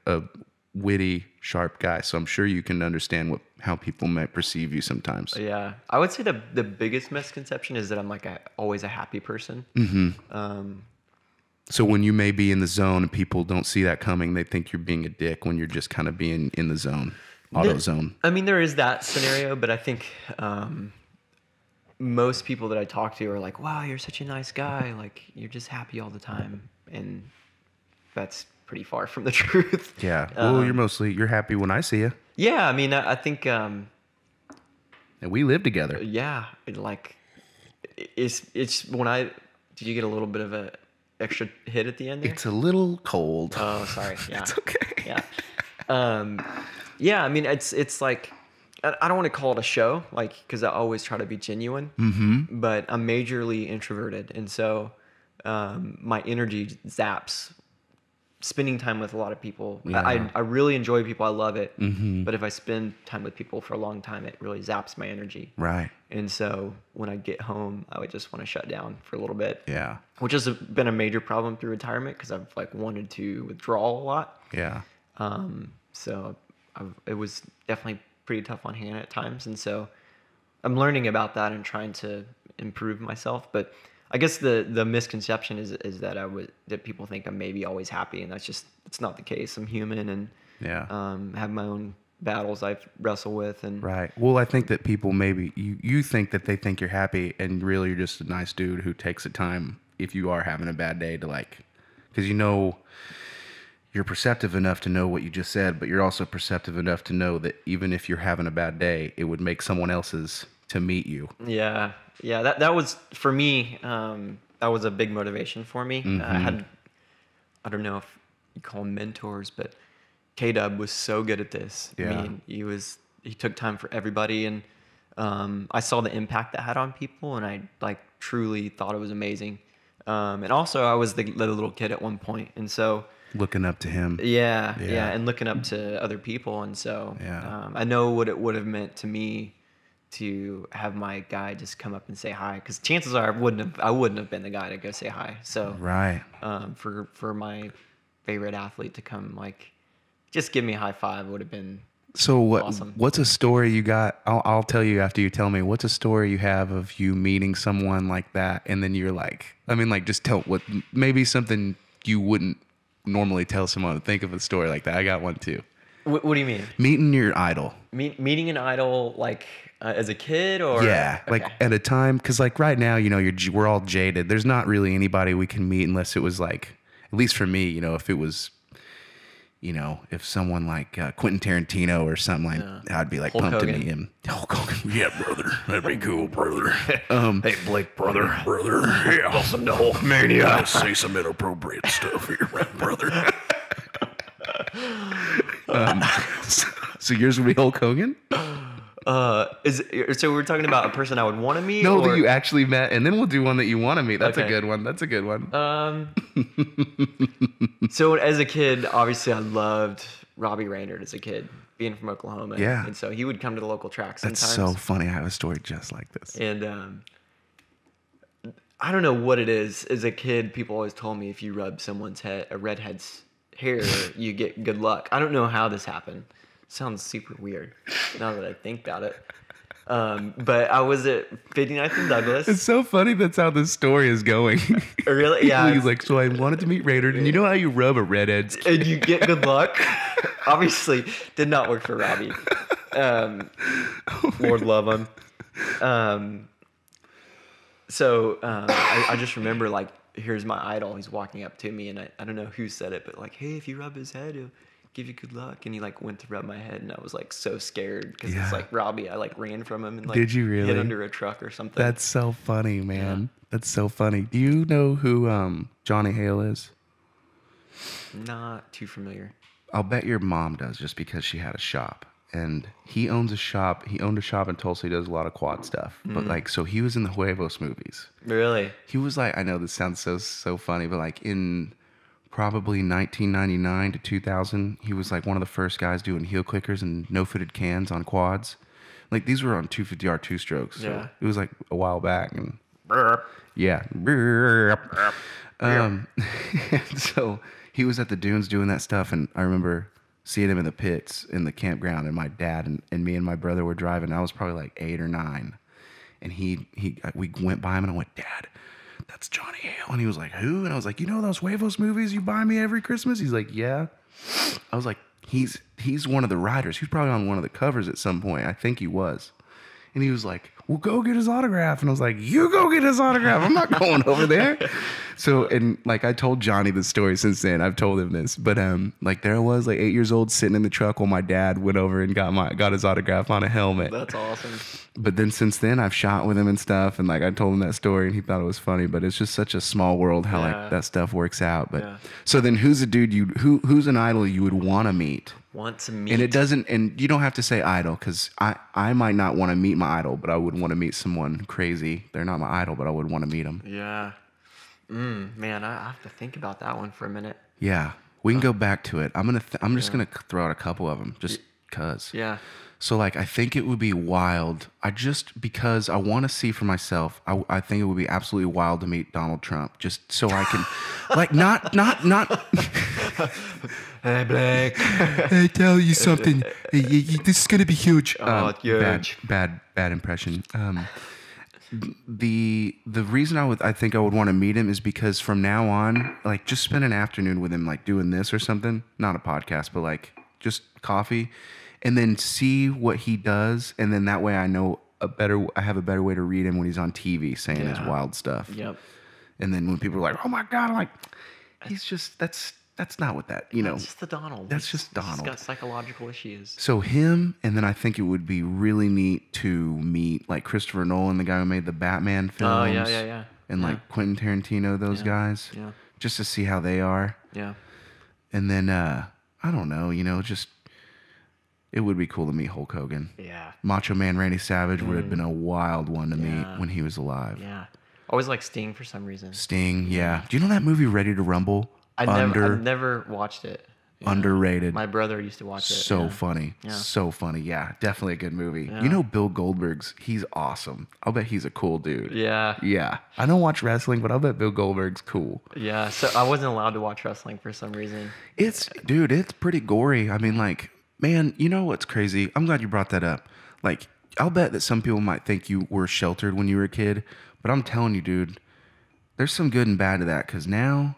witty, sharp guy, so I'm sure you can understand how people might perceive you sometimes. Yeah. I would say the biggest misconception is that I'm like always a happy person. So when you may be in the zone and people don't see that coming, they think you're being a dick when you're just kind of being in the zone, auto zone. I mean, there is that scenario, but I think most people that I talk to are like, wow, you're such a nice guy. Like, you're just happy all the time. And that's pretty far from the truth. Yeah. Well, you're happy when I see you. Yeah. I mean, I think... and we live together. Yeah. It's when did you get a little bit of a extra hit at the end there? It's a little cold. Oh, sorry. Yeah. It's okay. Yeah. Yeah, I mean, it's like, I don't want to call it a show, like, because I always try to be genuine, but I'm majorly introverted. And so my energy zaps spending time with a lot of people. Yeah. I really enjoy people. I love it. But if I spend time with people for a long time, it really zaps my energy. Right. And so when I get home, I would just want to shut down for a little bit. Yeah. Which has been a major problem through retirement because I've like wanted to withdraw a lot. Yeah. So it was definitely pretty tough on Hannah at times. And so I'm learning about that and trying to improve myself. But I guess the misconception is that that people think I'm maybe always happy, and it's not the case. I'm human, and Yeah. Have my own battles I wrestle with, and Right. Well, I think that people maybe you think that they think you're happy, and really you're just a nice dude who takes the time if you are having a bad day to like, because you're perceptive enough to know what you just said, but you're also perceptive enough to know that even if you're having a bad day, it would make someone else's to meet you. yeah, that was for me. That was a big motivation for me. I don't know if you call them mentors, but K-Dub was so good at this. Yeah. I mean, he took time for everybody, and I saw the impact that had on people, and I like truly thought it was amazing. And also, I was the little kid at one point, and so Looking up to him. yeah, and looking up to other people, and so I know what it would have meant to me to have my guy just come up and say hi, because chances are I wouldn't have been the guy to go say hi. So Right. For my favorite athlete to come like just give me a high five would have been So awesome. what's a story you got? I'll tell you after you tell me. What's a story you have of you meeting someone like that, and then you're like, I mean, like just tell what maybe something you wouldn't normally tell someone. Think of a story like that. I got one too. What do you mean? Meeting your idol. Meeting an idol like as a kid or Yeah, okay. like at a time, because like right now, you know, we're all jaded. There's not really anybody we can meet unless it was like, at least for me, you know, if it was, you know, if someone like Quentin Tarantino or something like, I'd be like Hulk pumped Hogan. to meet him. Hulk Hogan. Yeah, brother, that'd be cool, brother. Hey, Blake, brother. Yeah. Welcome to Hulkmania. Say some inappropriate stuff here, brother. So yours would be Hulk Hogan? So we're talking about a person I would want to meet? No, or? that you actually met, and then we'll do one that you want to meet. That's a Okay. good one. That's a good one. So as a kid, obviously I loved Robbie Raynard as a kid, being from Oklahoma. Yeah. And so he would come to the local track That's sometimes. so funny. I have a story just like this. And I don't know what it is. As a kid, people always told me if you rub a redhead's hair, you get good luck. I don't know how this happened. Sounds super weird now that I think about it. But I was at 59th and Douglas. It's so funny. That's how this story is going. Really? Yeah. He's like, so I wanted to meet Raynard, and you know how you rub a redhead's And you get good luck. Obviously, did not work for Robbie. Lord love him. I just remember like, here's my idol. He's walking up to me, and I don't know who said it, but like, hey, if you rub his head, he'll give you good luck. And he like went to rub my head, and I was like so scared because Yeah. it's like Robbie. I like ran from him and like Did you hid really? under a truck or something. That's so funny, man. That's so funny. Do you know who Johnny Hale is? not too familiar. I'll bet your mom does, just because she had a shop. And he owns a shop. He owned a shop in Tulsa. He does a lot of quad stuff. But like, so he was in the Huevos movies. Really? He was like, I know this sounds so funny, but like in probably 1999 to 2000, he was like one of the first guys doing heel clickers and no-footed cans on quads. Like these were on 250R two-strokes. So Yeah. it was like a while back. And Burp. yeah. So he was at the dunes doing that stuff, and I remember seeing him in the pits in the campground, and my dad and me and my brother were driving. I was probably like 8 or 9, and we went by him, and I went, Dad, that's Johnny Hale. And he was like, who? And I was like, you know those Huevos movies you buy me every Christmas? He's like, yeah. I was like, he's one of the writers. He was probably on one of the covers at some point. I think he was. And he was like, well, go get his autograph. And I was like, you go get his autograph. I'm not going over there. So, and like I told Johnny the story since then. I've told him this. But like there I was, like 8 years old, sitting in the truck while my dad went over and got his autograph on a helmet. That's awesome. But then since then, I've shot with him and stuff. And like I told him that story, and he thought it was funny. But it's just such a small world how Yeah. like that stuff works out. But Yeah. so then who's a dude who's an idol you would want to meet? Want to meet. And it doesn't, and you don't have to say idol, because I might not want to meet my idol, but I would want to meet someone crazy. They're not my idol, but I would want to meet them. Yeah. Man, I have to think about that one for a minute. Yeah, we can go back to it. I'm just gonna throw out a couple of them, just cause. Yeah. So like, I think it would be wild. Because I want to see for myself. I think it would be absolutely wild to meet Donald Trump, just so I can, like, not. Hey, Blake. Hey, tell you something. This is gonna be huge. Oh, it's huge. Bad impression. The reason I think I would want to meet him is because from now on, like, just spend an afternoon with him, like doing this or something. Not a podcast, but like just coffee, and then see what he does, and then that way I have a better way to read him when he's on TV saying his wild stuff. Yep. And then when people are like, "Oh my God," I'm like, he's just that's not what that, That's just the Donald. That's just Donald. He's got psychological issues. So him, and then I think it would be really neat to meet like Christopher Nolan, the guy who made the Batman films. Oh yeah. And like Quentin Tarantino, those guys. Yeah. Just to see how they are. Yeah. And then I don't know, just it would be cool to meet Hulk Hogan. Yeah. Macho Man Randy Savage would have been a wild one to meet when he was alive. Yeah. Always like Sting for some reason. Sting, yeah. Do you know that movie Ready to Rumble? I've never watched it. Yeah. Underrated. My brother used to watch it. So funny. Yeah. So funny. Yeah, definitely a good movie. Yeah. You know Bill Goldberg's, he's awesome. I'll bet he's a cool dude. Yeah. Yeah. I don't watch wrestling, but I'll bet Bill Goldberg's cool. Yeah. So I wasn't allowed to watch wrestling for some reason. It's pretty gory. I mean, like, man, you know what's crazy? I'm glad you brought that up. Like, I'll bet that some people might think you were sheltered when you were a kid, but I'm telling you, dude, there's some good and bad to that, because now,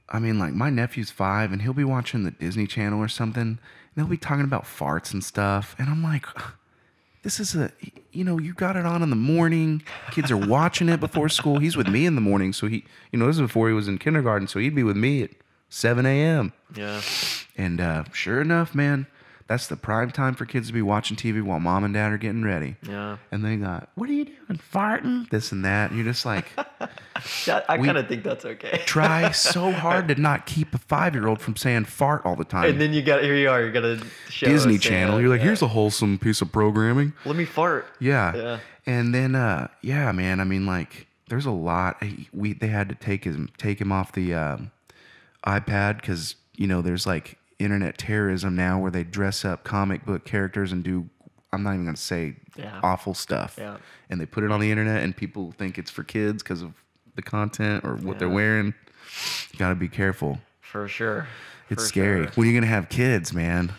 I mean, like, my nephew's 5, and he'll be watching the Disney Channel or something, and they'll be talking about farts and stuff, and I'm like, this is you got it on in the morning. Kids are watching it before school. He's with me in the morning, so he, this is before he was in kindergarten, so he'd be with me at 7 a.m. Yeah. And sure enough, man, that's the prime time for kids to be watching TV while mom and dad are getting ready. Yeah. And they got, what are you doing? Farting? This and that. And you're just like, I kind of think that's okay. try so hard to not keep a 5-year-old from saying fart all the time. And then you got to show Disney us, Channel. You're like, here's a wholesome piece of programming. Let me fart. Yeah. Yeah. And then, man, I mean, like, there's a lot. They had to take him off the iPad because, there's like internet terrorism now where they dress up comic book characters and do, I'm not even going to say awful stuff. Yeah. And they put it on the internet and people think it's for kids because of the content or what they're wearing. You got to be careful. For sure. It's scary. When are you going to have kids, man?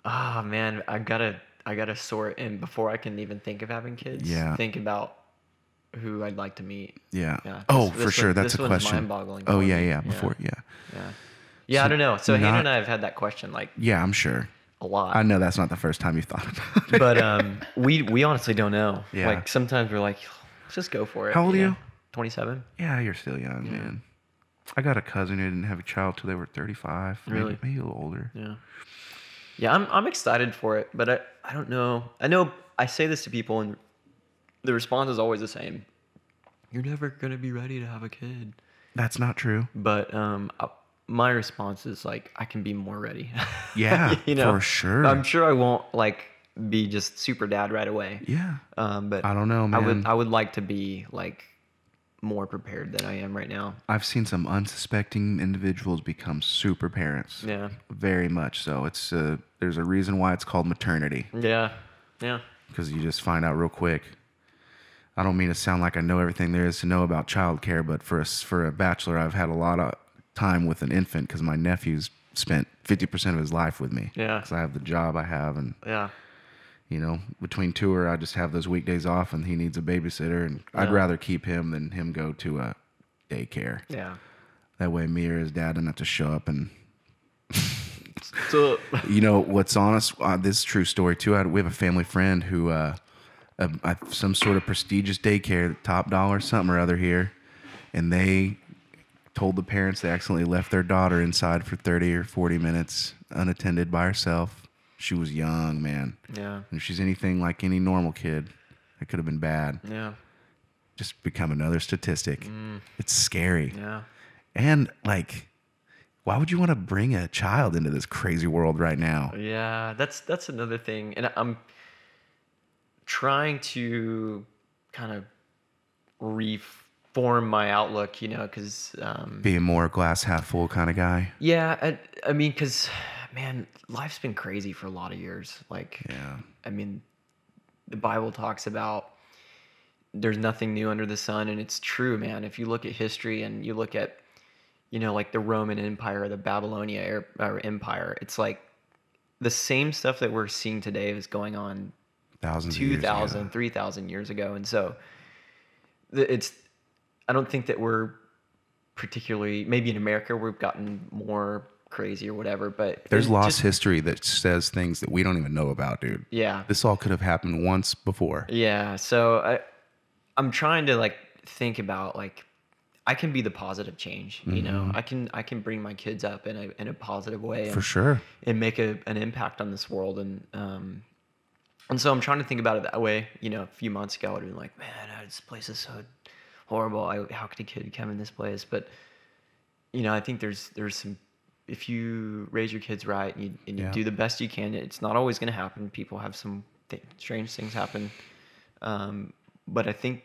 Oh, man, I gotta sort in before I can even think of having kids. Yeah. Think about who I'd like to meet. Yeah. Yeah. For sure. That's a question. Mind-boggling. Oh, yeah. Before, Yeah. Yeah, I don't know. So Hannah and I have had that question yeah, I'm sure. a lot. I know that's not the first time you've thought about it. But we honestly don't know. Yeah. Like sometimes we're like, let's just go for it. How old are you? 27. Yeah, you're still young, man. I got a cousin who didn't have a child till they were 35. Really? Maybe a little older. Yeah. Yeah, I'm excited for it, but I don't know. I know I say this to people and the response is always the same. You're never going to be ready to have a kid. That's not true. But my response is like, I can be more ready. Yeah, for sure. I'm sure I won't like be just super dad right away. Yeah. But I don't know, man. I would like to be like more prepared than I am right now. I've seen some unsuspecting individuals become super parents. Yeah. Very much so. It's there's a reason why it's called maternity. Yeah. Yeah. Because you just find out real quick. I don't mean to sound like I know everything there is to know about childcare, but for a bachelor, I've had a lot of time with an infant because my nephew's spent 50% of his life with me. Yeah. Because I have the job I have, and Yeah. between tour, I just have those weekdays off, and he needs a babysitter, and I'd rather keep him than him go to a daycare. Yeah. That way, me or his dad don't have to show up and. So What's honest? This is a true story too. We have a family friend who, some sort of prestigious daycare, top dollar something or other here, and they told the parents they accidentally left their daughter inside for 30 or 40 minutes unattended by herself. She was young, man. Yeah. And if she's anything like any normal kid, it could have been bad. Yeah. Just become another statistic. It's scary. Yeah. And like, why would you want to bring a child into this crazy world right now? Yeah, that's another thing, and I'm trying to kind of reform my outlook, because Being more glass half full kind of guy. yeah, I mean, because man, life's been crazy for a lot of years. Like, Yeah. I mean, the Bible talks about there's nothing new under the sun, and it's true, man. If you look at history and you look at like the Roman Empire or the Babylonia or Empire, it's like the same stuff that we're seeing today is going on Thousands 2,000, of years, 3,000 years ago. And so I don't think that we're particularly, maybe in America, we've gotten more crazy or whatever. But there's lost history that says things that we don't even know about, dude. Yeah. This all could have happened once before. Yeah. So I'm trying to like think about like, I can be the positive change, you know, I can bring my kids up in a positive way. For sure. And make an impact on this world. And so I'm trying to think about it that way. You know, a few months ago, I would have been like, man, this place is so horrible. How could a kid come in this place? But, you know, I think there's some, if you raise your kids right and you do the best you can, it's not always going to happen. People have some strange things happen. But I think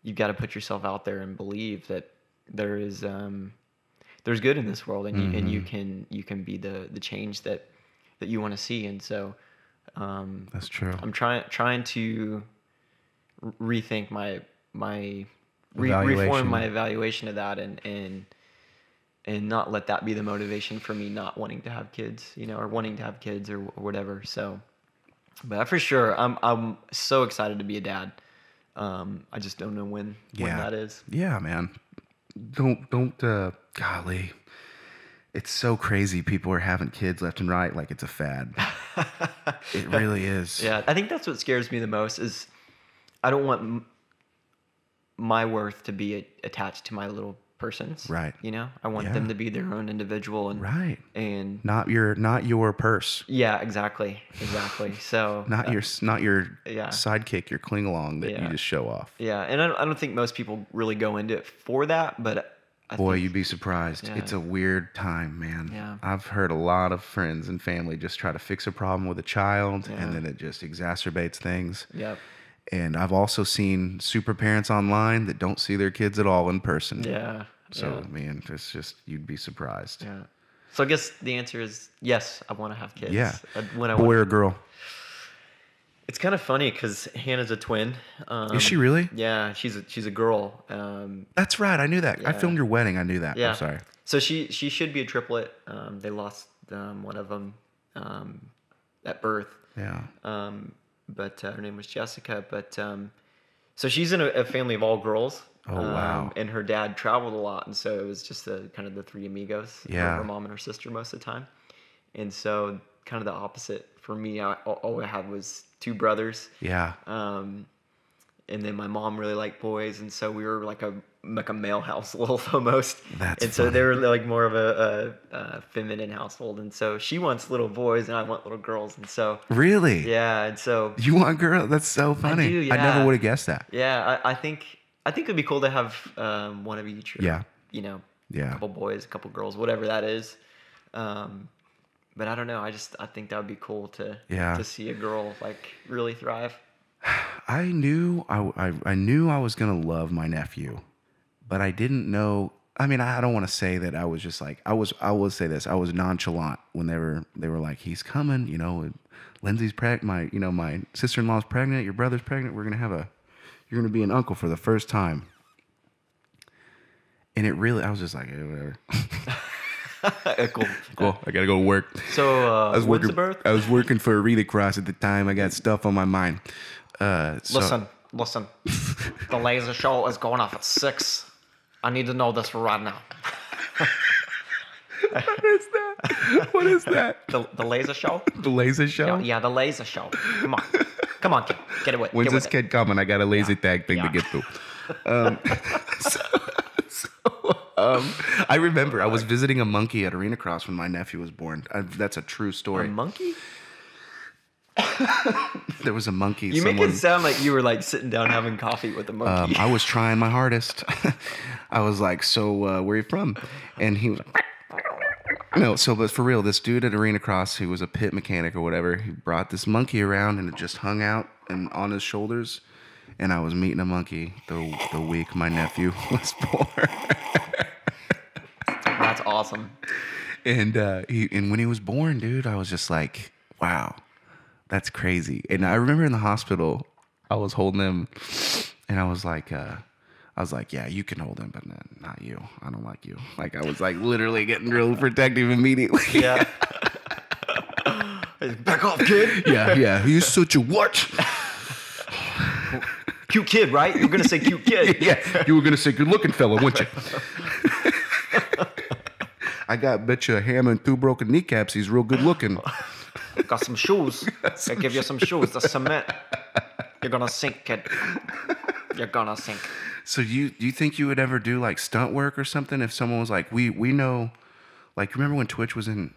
you've got to put yourself out there and believe that there's good in this world, and you can be the change that you want to see. And so that's true. I'm trying to rethink my reform my evaluation of that, and not let that be the motivation for me not wanting to have kids, you know, or wanting to have kids or whatever. So, but for sure, I'm so excited to be a dad. I just don't know when that is. Yeah, man. Don't golly. It's so crazy. People are having kids left and right like it's a fad. It really is. Yeah, I think that's what scares me the most is I don't want my worth to be attached to my little persons. Right. You know, I want them to be their own individual and and not your purse. Yeah, exactly. So not your sidekick, your cling along that you just show off. Yeah, and I don't think most people really go into it for that, but boy, you'd be surprised. Yeah. It's a weird time, man. Yeah. I've heard a lot of friends and family just try to fix a problem with a child, and then it just exacerbates things. Yep. And I've also seen super parents online that don't see their kids at all in person. Yeah. So, man, it's just, you'd be surprised. Yeah. So I guess the answer is yes, I want to have kids. Yeah. Boy or girl? It's kind of funny because Hannah's a twin. Is she really? Yeah, she's a girl. That's right. I knew that. Yeah. I filmed your wedding. I knew that. Yeah. I'm sorry. So she should be a triplet. They lost one of them at birth. Yeah. But her name was Jessica. But so she's in a family of all girls. Oh, wow. And her dad traveled a lot, and so it was just kind of the three amigos. Yeah. Her mom and her sister most of the time. And so kind of the opposite for me. All I had was two brothers. Yeah. And then my mom really liked boys, and so we were like a male household almost. That's and so they were like more of a feminine household, and so she wants little boys and I want little girls, and so really, yeah, and so you want girls? That's so funny. I do, yeah. I never would have guessed that. Yeah, I think it'd be cool to have one of each. Or, you know, a couple boys, a couple girls, whatever that is. But I don't know. I think that would be cool to see a girl like really thrive. I knew I was gonna love my nephew, but I didn't know. I mean, I don't want to say that I was just like I will say this. I was nonchalant when they were like, he's coming. You know, Lindsay's pregnant. My sister-in-law's pregnant. Your brother's pregnant. You're gonna be an uncle for the first time. And I was just like, hey, whatever. Cool. I gotta go to work. So when's the birth? I was working for a relay cross at the time. I got stuff on my mind. Listen. The laser show is going off at 6. I need to know this right now. What is that? The laser show? The laser show? Yeah, the laser show. Come on, kid. Get it with. When's this kid coming? I got a laser tag thing to get through. I remember I was visiting a monkey at Arena Cross when my nephew was born. That's a true story. A monkey? There was a monkey. You make it sound like you were like sitting down having coffee with a monkey. I was trying my hardest. I was like, so where are you from? And he was like, no, but for real, this dude at Arena Cross, who was a pit mechanic or whatever, he brought this monkey around and it just hung out and on his shoulders. And I was meeting a monkey the week my nephew was born. That's awesome. And when he was born, dude, I was just like, wow, that's crazy. And I remember in the hospital, I was holding him, and I was like, yeah, you can hold him, but not you. I don't like you. Like, I was like literally getting real protective immediately. Yeah. Back off, kid. Yeah. He's such a what? Cute kid, right? You were gonna say cute kid. Yeah, you were gonna say good looking fella, weren't you? I got bet you a hammer and 2 broken kneecaps. He's real good looking. Got some shoes. I give you some shoes. The cement. You're gonna sink, kid. You're gonna sink. So do you think you would ever do like stunt work or something if someone was like, we know, like remember when Twitch was in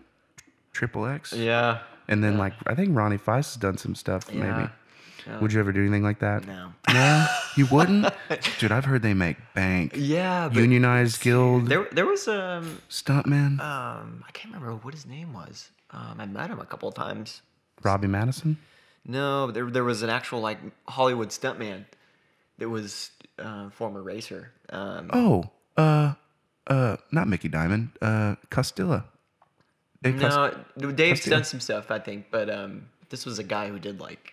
Triple X? Yeah. And then like I think Ronnie Feist has done some stuff maybe. Yeah. Would you ever do anything like that? No. No, you wouldn't, dude. I've heard they make bank. Yeah. But Unionized guild. there was Stuntman. I can't remember what his name was. I met him a couple of times. Robbie Madison. No, there was an actual like Hollywood stuntman that was former racer. Not Mickey Diamond. Costilla. Dave Dave's done some stuff, I think, but this was a guy who did like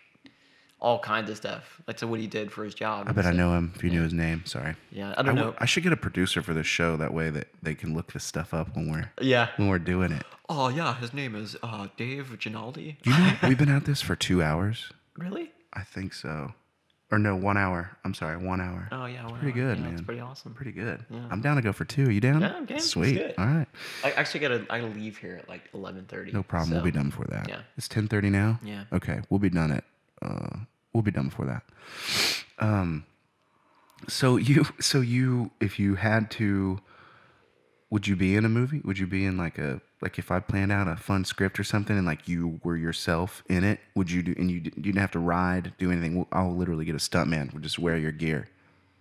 all kinds of stuff. Like what he did for his job. I bet I know him if you knew his name. Sorry. Yeah, I don't know. I should get a producer for this show. That way that they can look this stuff up when we're doing it. Oh yeah, his name is Dave Ginaldi. You know, we've been at this for 2 hours. Really? I think so. Or no, 1 hour. I'm sorry, 1 hour. Oh yeah, pretty good, man. That's pretty awesome. Pretty good. Yeah. I'm down to go for 2. You down? Yeah, I'm game. Sweet. Good. All right. I actually I leave here at like 11:30. No problem. So, We'll be done before that. Yeah. It's 10:30 now. Yeah. Okay. We'll be done before that. So you, if you had to, would you be in a movie? Would you be in like if I planned out a fun script or something and like you were yourself in it, would you do, and you didn't have to ride, do anything? I'll literally get a stuntman, would just wear your gear.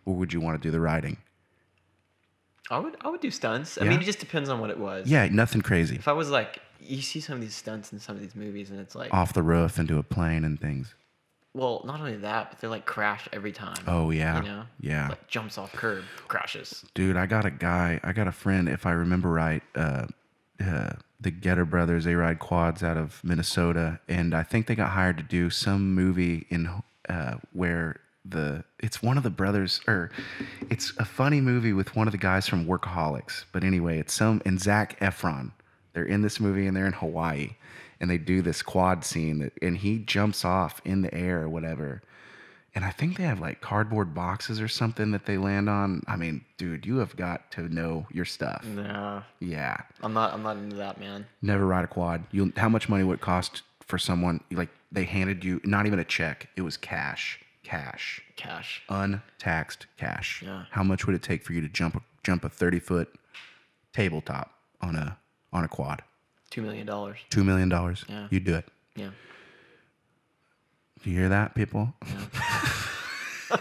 Or would you want to do the riding? I would do stunts. I Yeah? mean, it just depends on what it was. Yeah, nothing crazy. If I was like, you see some of these stunts in some of these movies, and it's like Off the roof into a plane and things. Well, not only that, but they like crash every time. Oh yeah. You know? Yeah. Like jumps off curb, crashes. Dude, I got a friend, if I remember right, the Getter brothers, they ride quads out of Minnesota, and I think they got hired to do some movie in where it's one of the brothers, or it's a funny movie with one of the guys from Workaholics. But anyway, and Zac Efron. They're in this movie and they're in Hawaii, and they do this quad scene, and he jumps off in the air or whatever. And I think they have like cardboard boxes or something that they land on. I mean, dude, you have got to know your stuff. Nah. Yeah. I'm not into that, man. Never ride a quad. How much money would it cost for someone, like they handed you, not even a check, it was cash. Untaxed cash. Yeah. How much would it take for you to jump a 30-foot tabletop on a quad? $2 million. $2 million. Yeah. You'd do it. Yeah. Do you hear that, people? Yeah.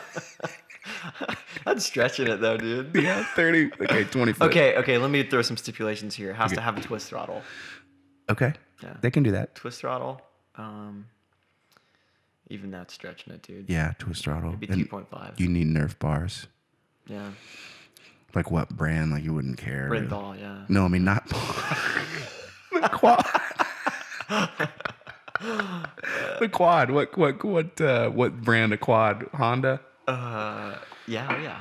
I'm stretching it though, dude. Yeah, 30. Okay, 20 foot. Okay. Let me throw some stipulations here. It has to have a twist throttle. Okay. Yeah. They can do that. Twist throttle. Even that's stretching it, dude. Yeah, twist throttle. Maybe And 2.5. you need Nerf bars. Yeah. Like what brand? Like you wouldn't care. Rinthal, yeah. No, I mean not the quad. The quad. What brand of quad? Honda? Yeah.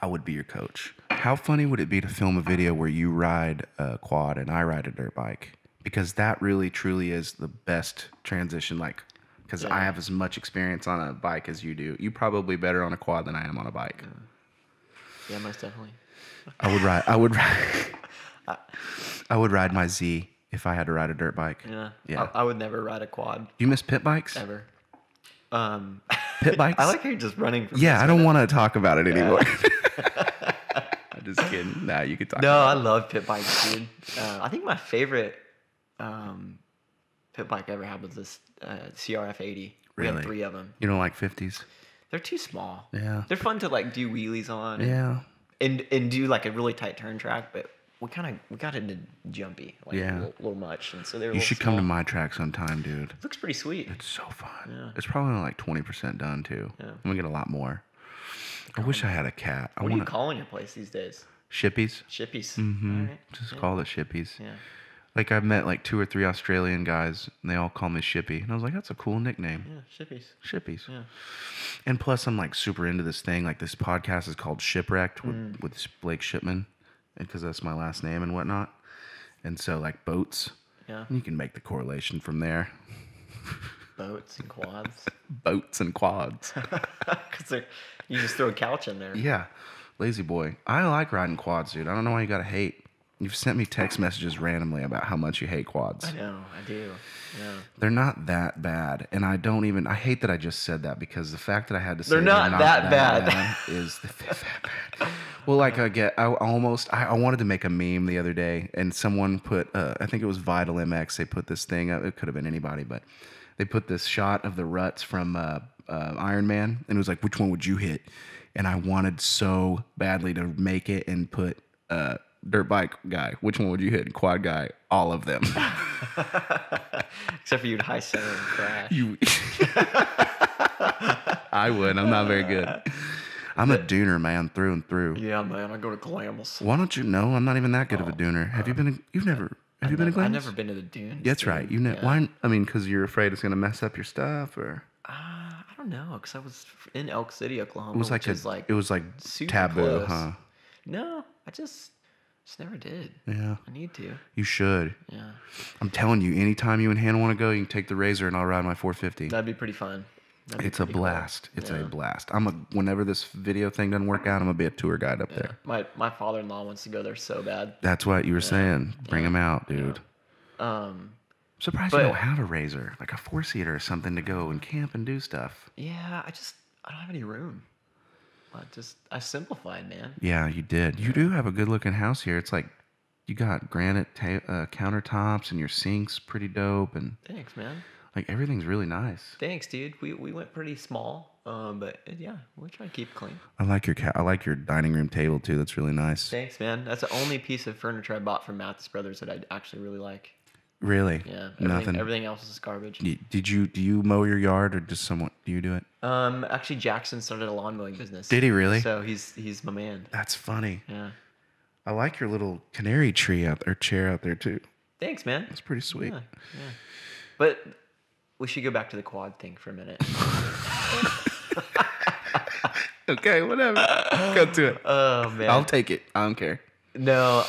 I would be your coach. How funny would it be to film a video where you ride a quad and I ride a dirt bike? Because that really truly is the best transition, like, because I have as much experience on a bike as you do. You probably better on a quad than I am on a bike. Yeah, most definitely. I would ride my Z if I had to ride a dirt bike. Yeah. I would never ride a quad. Do you miss pit bikes? Ever. Pit bikes? I like how you're just running from Yeah, I don't want to talk about it anymore. I'm just kidding. Nah, you could talk No, about I love pit bikes, dude. I think my favorite pit bike I ever had was this CRF 80. We Really? had 3 of them. You don't like 50s? They're too small. Yeah. They're fun to like do wheelies on. Yeah. And do like a really tight turn track, but we got into jumpy, like Yeah. a little much, and so they were. You should come to my track sometime, dude. It looks pretty sweet. It's so fun. Yeah. It's probably only like 20% done too. Yeah. I'm gonna get a lot more. I wish I had a cat. What are you calling your place these days? Shippies. Shippies. Mm-hmm. All right. Just call it Shippies. Yeah. Like I've met like 2 or 3 Australian guys, and they all call me Shippy, and I was like, that's a cool nickname. Yeah. Shippies. Shippies. Yeah. And plus, I'm like super into this thing. Like this podcast is called Shipwrecked with Blake Shipman, because that's my last name and whatnot. And so like boats. Yeah. You can make the correlation from there. Boats and quads. Boats and quads. Because you just throw a couch in there. Yeah. Lazy boy. I like riding quads, dude. I don't know why you gotta hate. You've sent me text messages randomly about how much you hate quads. I know, I do. Yeah. They're not that bad, and I hate that I just said that because the fact that I had to say They're not that bad. is that bad. Well, like I wanted to make a meme the other day, and someone put, I think it was Vital MX. They put this thing up. It could have been anybody, but they put this shot of the ruts from Iron Man, and it was like, which one would you hit? And I wanted so badly to make it and put dirt bike guy. Which one would you hit? And quad guy. All of them. Except for you'd high center and crash. I would. I'm not very good. I'm a dooner, man, through and through. Yeah, man. I go to Glamis. Why don't you know? I'm not even that good of a dooner. Have you been? You've never. Have you been to Glamis? I've never been to the dunes. That's right. You know why? I mean, because you're afraid it's gonna mess up your stuff, or I don't know. Because I was in Elk City, Oklahoma. it was like it was like super taboo, close. huh? No, I just never did. Yeah. I need to. You should. Yeah. I'm telling you, anytime you and Hannah want to go, you can take the Razor and I'll ride my 450. That'd be pretty fun. It's a blast. Cool. It's a blast. Whenever this video thing doesn't work out, I'm gonna be a tour guide up there. My father-in-law wants to go there so bad. That's what you were saying. Bring him out, dude. I'm surprised you don't have a Razor, like a 4-seater or something to go and camp and do stuff. Yeah, I don't have any room. I simplified, man. Yeah, you did. You do have a good looking house here. It's like you got granite countertops and your sink's pretty dope. And thanks, man. Like everything's really nice. Thanks, dude. We went pretty small, but yeah, we'll try to keep it clean. I like your dining room table too. That's really nice. Thanks, man. That's the only piece of furniture I bought from Mathis Brothers that I actually really like. Really? Yeah. Nothing. Everything else is garbage. Do you mow your yard or just someone? Do you do it? Actually, Jackson started a lawn mowing business. Did he really? So he's my man. That's funny. Yeah. I like your little canary chair out there too. Thanks, man. That's pretty sweet. Yeah. But we should go back to the quad thing for a minute. Okay, whatever. Go to it. Oh man. I'll take it. I don't care. No,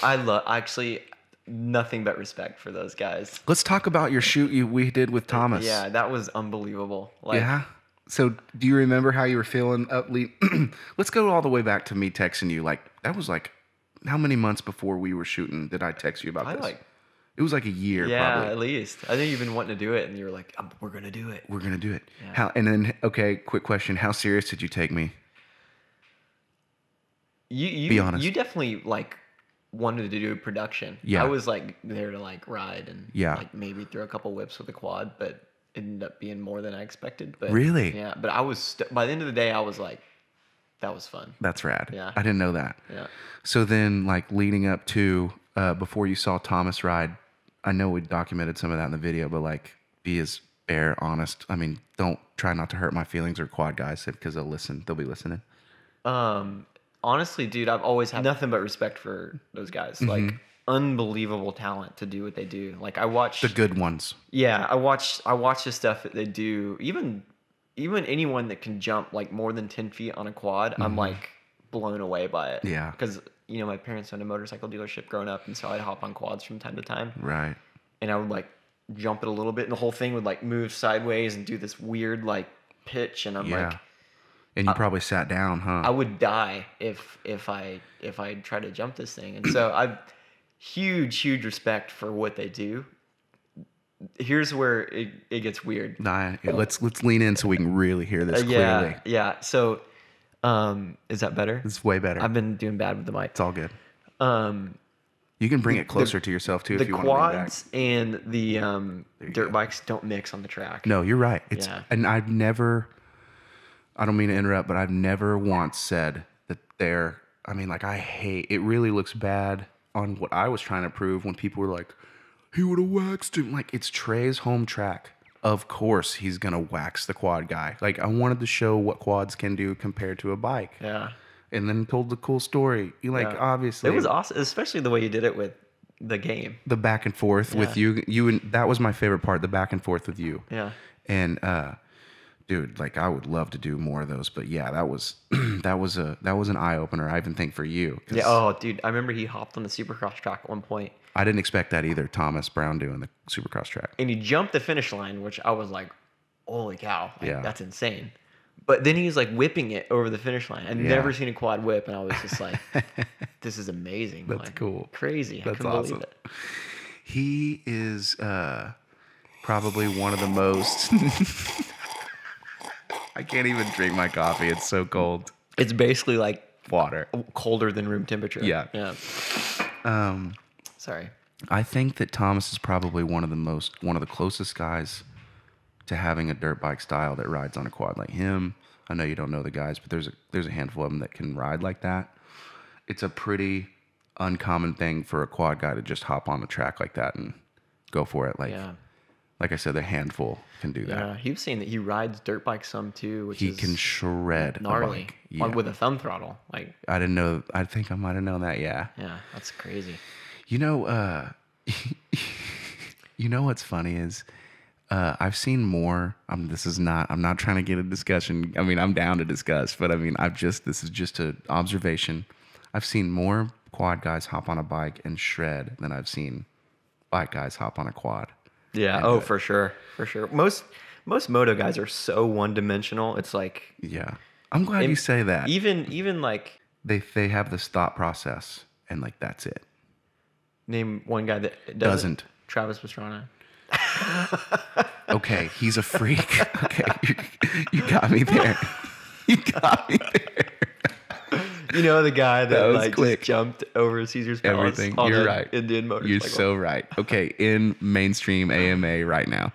actually nothing but respect for those guys. Let's talk about your shoot we did with Thomas. Yeah, that was unbelievable. Yeah. So do you remember how you were feeling Let's go all the way back to me texting you. Like that was like how many months before we were shooting did I text you about this? It was like a year, probably. At least. I think you've been wanting to do it, and you were like, "We're gonna do it. We're gonna do it." Yeah. Okay, quick question: how serious did you take me? You be honest. You definitely wanted to do production. Yeah. I was there to ride and maybe throw a couple whips with a quad, but it ended up being more than I expected. But really? Yeah. But I was by the end of the day, I was like, that was fun. That's rad. Yeah. I didn't know that. Yeah. So then, leading up to before you saw Thomas ride. I know we documented some of that in the video, but be as bare, honest. I mean, don't try not to hurt my feelings or quad guys because they'll listen. They'll be listening. Honestly, dude, I've always had nothing but respect for those guys. Mm-hmm. Unbelievable talent to do what they do. I watch the good ones. Yeah, I watch the stuff that they do. Even anyone that can jump more than 10 feet on a quad, Mm-hmm. I'm blown away by it. Yeah. Because my parents owned a motorcycle dealership growing up, and so I'd hop on quads from time to time. Right. And I would jump it a little bit, and the whole thing would move sideways and do this weird pitch, and I'm and you probably sat down, huh? I would die if I tried to jump this thing. And so I've huge respect for what they do. Here's where it gets weird. Let's lean in so we can really hear this clearly. Yeah. So is that better? It's way better. I've been doing bad with the mic. It's all good. You can bring it closer to yourself too if you want to. The quads and the dirt bikes don't mix on the track. No, you're right. And I don't mean to interrupt, but I've never once said that I hate, it really looks bad on what I was trying to prove when people were like, he would have waxed him. It's Trey's home track. Of course he's going to wax the quad guy. I wanted to show what quads can do compared to a bike. Yeah. And then told the cool story. Obviously. It was awesome, especially the way you did it with the game. The back and forth with you. And that was my favorite part, the back and forth with you. Yeah. And, dude, I would love to do more of those, but yeah, that was an eye opener. I even think for you. Yeah. Oh, dude, I remember he hopped on the Supercross track at one point. I didn't expect that either. Thomas Brown doing the Supercross track, and he jumped the finish line, which I was like, "Holy cow! That's insane." But then he was like whipping it over the finish line. I'd never seen a quad whip, and I was just like, "This is amazing! That's like, cool. crazy! That's I couldn't awesome. believe it." He is probably one of the most. I can't even drink my coffee. It's so cold. It's basically like Water. colder than room temperature. Yeah. Yeah. Sorry. I think that Thomas is probably one of the closest guys to having a dirt bike style that rides on a quad like him. I know you don't know the guys, but there's a handful of them that can ride like that. It's a pretty uncommon thing for a quad guy to just hop on a track like that and go for it. Like I said, a handful can do that. Yeah, he was saying that he rides dirt bikes some too, which He is can shred gnarly. a bike. Yeah. With a thumb throttle. Like, I didn't know. I think I might have known that. Yeah. yeah, that's crazy. You know, you know what's funny is I've seen more. I'm not trying to get a discussion. I mean, I'm down to discuss, but I mean, this is just an observation. I've seen more quad guys hop on a bike and shred than I've seen bike guys hop on a quad. Yeah. And, For sure. For sure. Most moto guys are so one dimensional. It's like, yeah. I'm glad you say that. even like, They have this thought process and like that's it. name one guy that Doesn't. Travis Pastrana. Okay, he's a freak. Okay, you got me there. You got me there. You know the guy that was like quick. just jumped over Caesar's Palace. Everything. on You're the right. Indian motorcycle. You're so right. Okay, in mainstream AMA right now.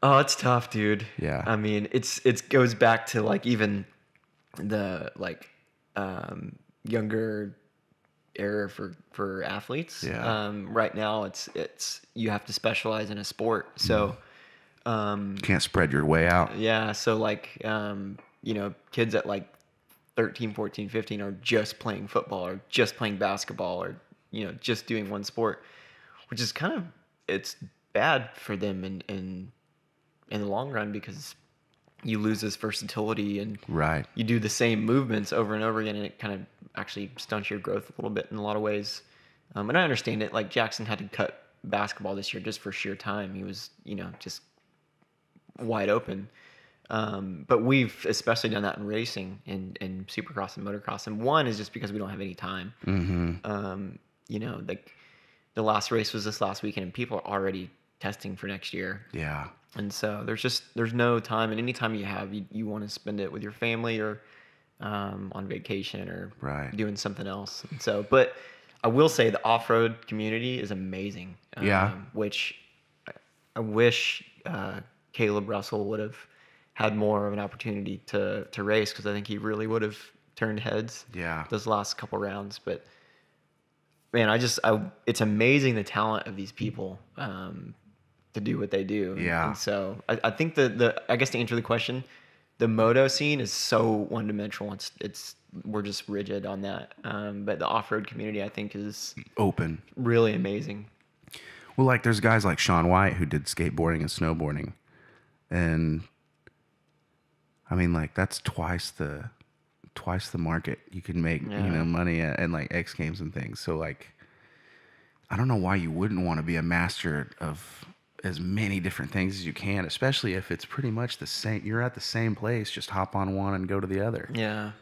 Oh, it's tough, dude. Yeah. I mean, it goes back to like even the like younger era for athletes. Yeah. Right now it's you have to specialize in a sport. So Can't spread your way out. yeah, so like you know, kids at like 13, 14, 15 are just playing football or just playing basketball or, you know, just doing one sport, which is kind of, it's bad for them in the long run because you lose this versatility and Right. you do the same movements over and over again, and it kind of actually stunts your growth a little bit in a lot of ways. And I understand it. Like Jackson had to cut basketball this year just for sheer time. He was, you know, just wide open. But we've especially done that in racing in Supercross and Motocross. And one is just because we don't have any time. Mm-hmm. You know, like the last race was this last weekend, and people are already testing for next year. Yeah. And so there's no time, and any time you have, you want to spend it with your family or on vacation or Right. doing something else. And so, but I will say the off-road community is amazing. Yeah. Which I wish Caleb Russell would have had more of an opportunity to race, because I think he really would have turned heads. Yeah. Those last couple rounds, but man, it's amazing the talent of these people. To do what they do. Yeah. And so I think I guess to answer the question, the moto scene is so one dimensional. We're just rigid on that. But the off-road community, I think, is Open. really amazing. Well, like there's guys like Sean White who did skateboarding and snowboarding, and I mean, like that's twice the market you can make, Yeah. you know, money at, and like X Games and things. So like, I don't know why you wouldn't want to be a master of as many different things as you can, especially if it's pretty much the same. You're at the same place, just hop on one and go to the other. Yeah.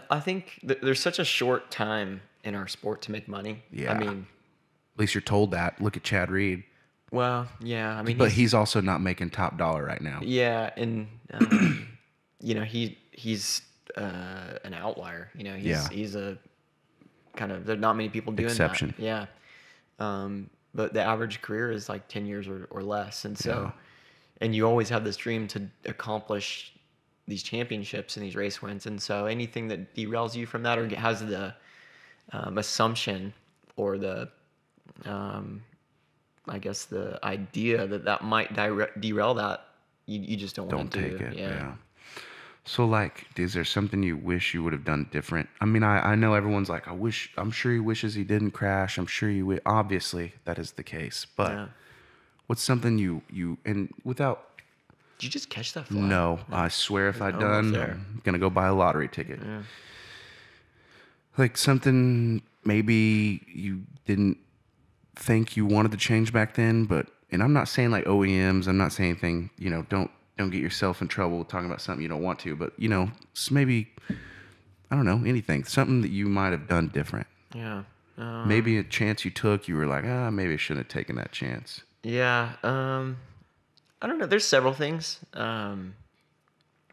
I think there's such a short time in our sport to make money. Yeah. I mean, At least you're told that. Look at Chad Reed. well, yeah. I mean, But he's also not making top dollar right now. yeah, and you know, he's an outlier. You know, he's a kind of, there's not many people doing Exception. that. Yeah. But the average career is like 10 years or less, and so, and you always have this dream to accomplish these championships and these race wins, and so anything that derails you from that or has the assumption or the I guess the idea that might derail that, you just don't want to Don't take it. Yeah. Yeah. So, like, is there something you wish you would have done different? I mean, I know everyone's like, I'm sure he wishes he didn't crash. I'm sure you would. Obviously, that is the case. But Yeah. what's something you, and without, Did you just catch that fly? no, I swear if I'd almost done, there. I'm going to go buy a lottery ticket. Yeah. Like something maybe you didn't think you wanted to change back then, but, and I'm not saying like OEMs, I'm not saying anything, you know, don't don't get yourself in trouble talking about something you don't want to, but maybe, I don't know, anything, something that you might have done different. Yeah. Maybe a chance you took, you were like, maybe I shouldn't have taken that chance. Yeah. I don't know. There's several things. And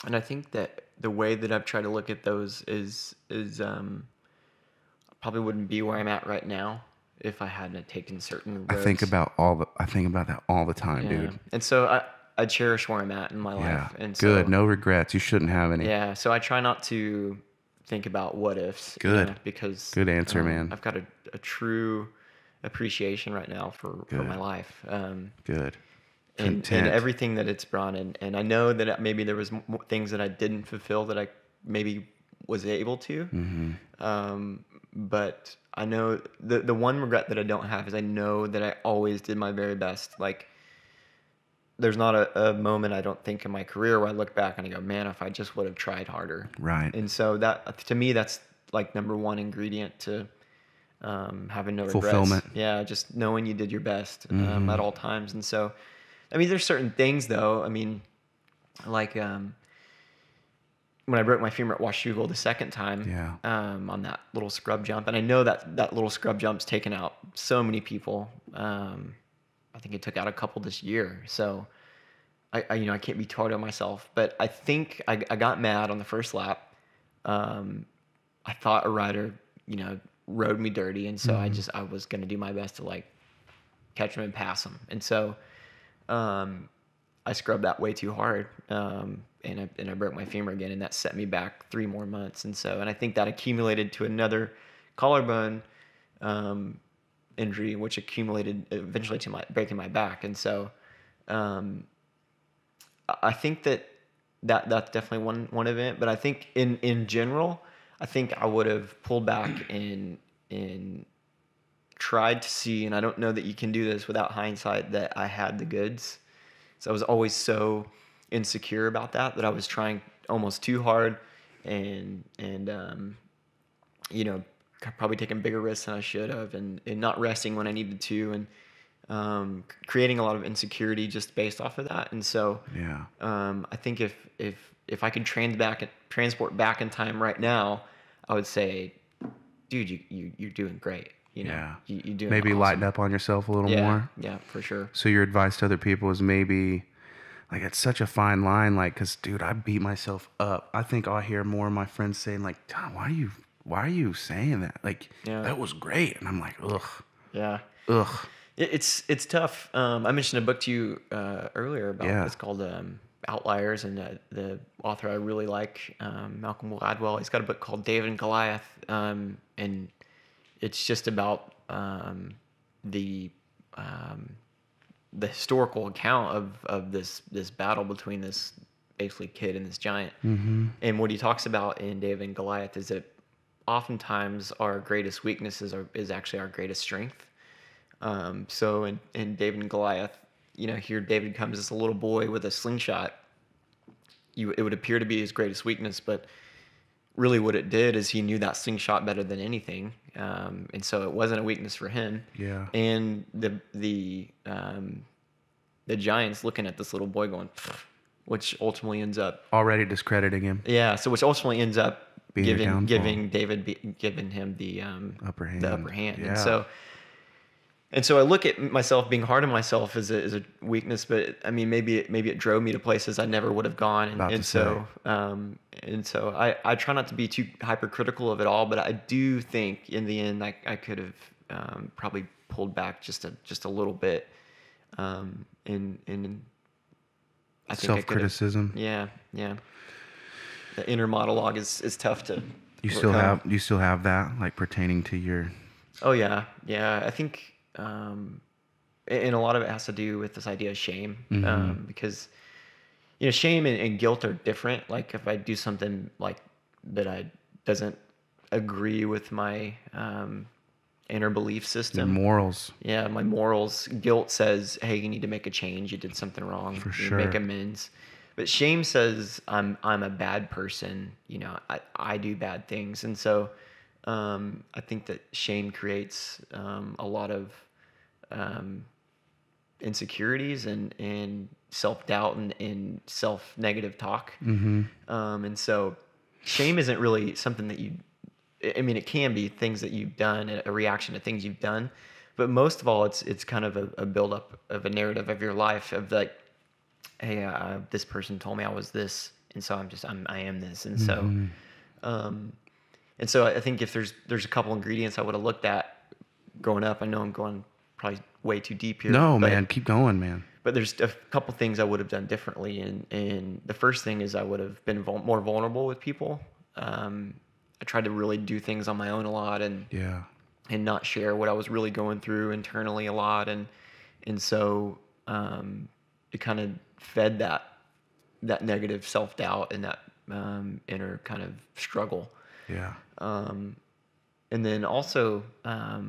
I think that the way that I've tried to look at those is probably wouldn't be where I'm at right now if I hadn't taken certain roads. I think about that all the time, dude. And so I cherish where I'm at in my life. And so, good. No regrets. You shouldn't have any. Yeah. So I try not to think about what ifs. Good. Because good answer, man. I've got a true appreciation right now for my life. Good. And everything that it's brought in. And I know that maybe there was things that I didn't fulfill that I maybe was able to. Mm-hmm. But I know the one regret that I don't have is I know that I always did my very best. Like, there's not a moment, I don't think, in my career where I look back and I go, man, if I just would have tried harder. Right. And so that, to me, that's like number one ingredient to having no regrets. Fulfillment. Yeah, just knowing you did your best at all times. And so, I mean, there's certain things, though. I mean, like when I broke my femur at Washougal the second time on that little scrub jump, and I know that little scrub jump's taken out so many people. I think it took out a couple this year. So I can't be too hard on myself, but I think I got mad on the first lap. I thought a rider, rode me dirty. And so I was going to do my best to like catch him and pass him. And so, I scrubbed that way too hard. And I broke my femur again, and that set me back 3 more months. And I think that accumulated to another collarbone, injury, which accumulated eventually to breaking my back. And so, I think that's definitely one event, but I think in general, I think I would have pulled back and tried to see, and I don't know that you can do this without hindsight, that I had the goods. So I was always so insecure about that I was trying almost too hard and probably taking bigger risks than I should have, and not resting when I needed to, and creating a lot of insecurity just based off of that. And so I think if I could transport back in time right now, I would say, dude, you're doing great. You're doing maybe awesome. lighten up on yourself a little more. Yeah, for sure. So your advice to other people is maybe, like, it's such a fine line, like, because, dude, I beat myself up. I think I'll hear more of my friends saying, like, Tom, why are you saying that? Like, that was great. And I'm like, ugh. Yeah. Ugh. It's tough. I mentioned a book to you earlier about it's called Outliers, and the author I really like, Malcolm Gladwell, he's got a book called David and Goliath, and it's just about the historical account of this battle between this basically kid and this giant. Mm-hmm. And what he talks about in David and Goliath is that oftentimes our greatest weaknesses is actually our greatest strength. So in David and Goliath, here David comes as a little boy with a slingshot. It would appear to be his greatest weakness, but really what it did is he knew that slingshot better than anything. And so it wasn't a weakness for him. Yeah. And the giant's looking at this little boy going, which ultimately ends up already discrediting him. Yeah. So which ultimately ends up giving him the upper hand. Yeah. And so I look at myself being hard on myself as a weakness, but I mean, maybe it drove me to places I never would have gone. And so I try not to be too hypercritical of it all, but I do think in the end, I could have probably pulled back just a little bit. And I think self-criticism. Yeah. The inner monologue is tough to. You still have that, like, pertaining to your. Oh yeah. I think. And a lot of it has to do with this idea of shame, because shame and guilt are different. Like, if I do something like that doesn't agree with my inner belief system, your morals. Yeah, my morals. Guilt says, hey, you need to make a change. You did something wrong. For you sure. Make amends. But shame says I'm a bad person. I do bad things, and so I think that shame creates a lot of insecurities and self-doubt and self-negative talk. Mm-hmm. And so shame isn't really something that I mean, it can be things that you've done, a reaction to things you've done, but most of all, it's kind of a buildup of a narrative of your life of like, hey, this person told me I was this, and so I am this, and Mm-hmm. so I think if there's a couple ingredients I would have looked at growing up. I know I'm going probably way too deep here. No, but, man, keep going, man. But there's a couple things I would have done differently, and the first thing is I would have been more vulnerable with people. I tried to really do things on my own a lot, and not share what I was really going through internally a lot, and so it kind of fed that negative self-doubt and that inner kind of struggle. Yeah. And then also, I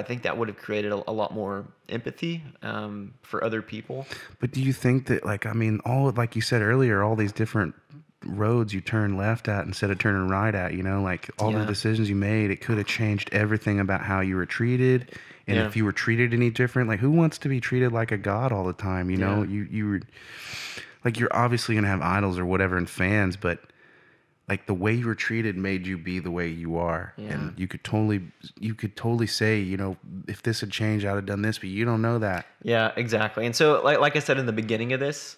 think that would have created a lot more empathy for other people. But do you think that, like, I mean, like you said earlier, all these different roads you turn left at instead of turning right at, you know, like all the decisions you made, it could have changed everything about how you were treated. And if you were treated any different, like, who wants to be treated like a god all the time? You know, you were like, you're obviously going to have idols or whatever and fans, but like the way you were treated made you be the way you are. Yeah. And you could totally say, you know, if this had changed, I'd have done this, but you don't know that. Yeah, exactly. And so like I said in the beginning of this,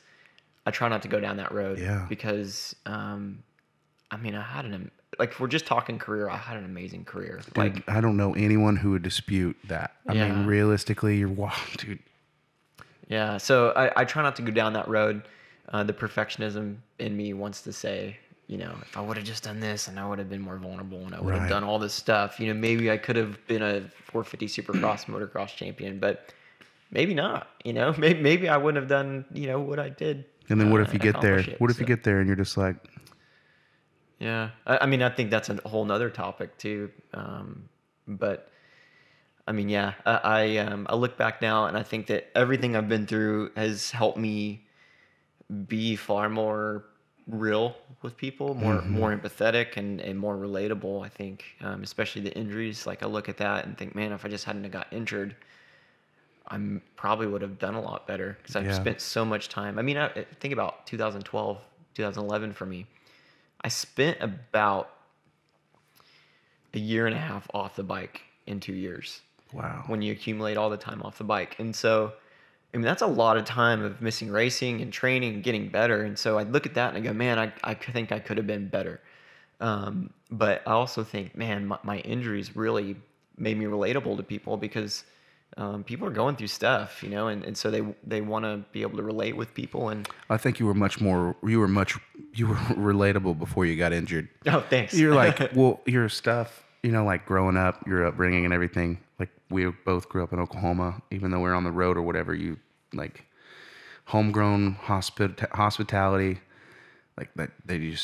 I try not to go down that road. Yeah. Because, I mean, if we're just talking career, I had an amazing career. Dude, like, I don't know anyone who would dispute that. I mean, realistically, dude. Yeah. So I try not to go down that road. The perfectionism in me wants to say, you know, if I would have just done this and I would have been more vulnerable and I would have done all this stuff, you know, maybe I could have been a 450 Supercross motocross champion, but maybe not, you know, maybe I wouldn't have done, you know, what I did. And then what if you get there? What if you get there and you're just like, yeah, I mean, I think that's a whole nother topic too. But I mean, yeah, I look back now and I think that everything I've been through has helped me be far more real with people, more empathetic and more relatable. I think, especially the injuries. Like I look at that and think, man, if I just hadn't have got injured, I probably would have done a lot better because I've spent so much time. I mean, I think about 2012, 2011 for me. I spent about a year and a half off the bike in 2 years. wow. When you accumulate all the time off the bike. And so, I mean, that's a lot of time of missing racing and training and getting better. And so I look at that and I go, man, I think I could have been better. But I also think, man, my injuries really made me relatable to people because people are going through stuff, you know, and so they want to be able to relate with people. And I think you were relatable before you got injured. oh, thanks. You're like, well, your stuff, you know, like growing up, your upbringing and everything. Like we both grew up in Oklahoma, even though we're on the road or whatever. You like homegrown hospitality, like that. You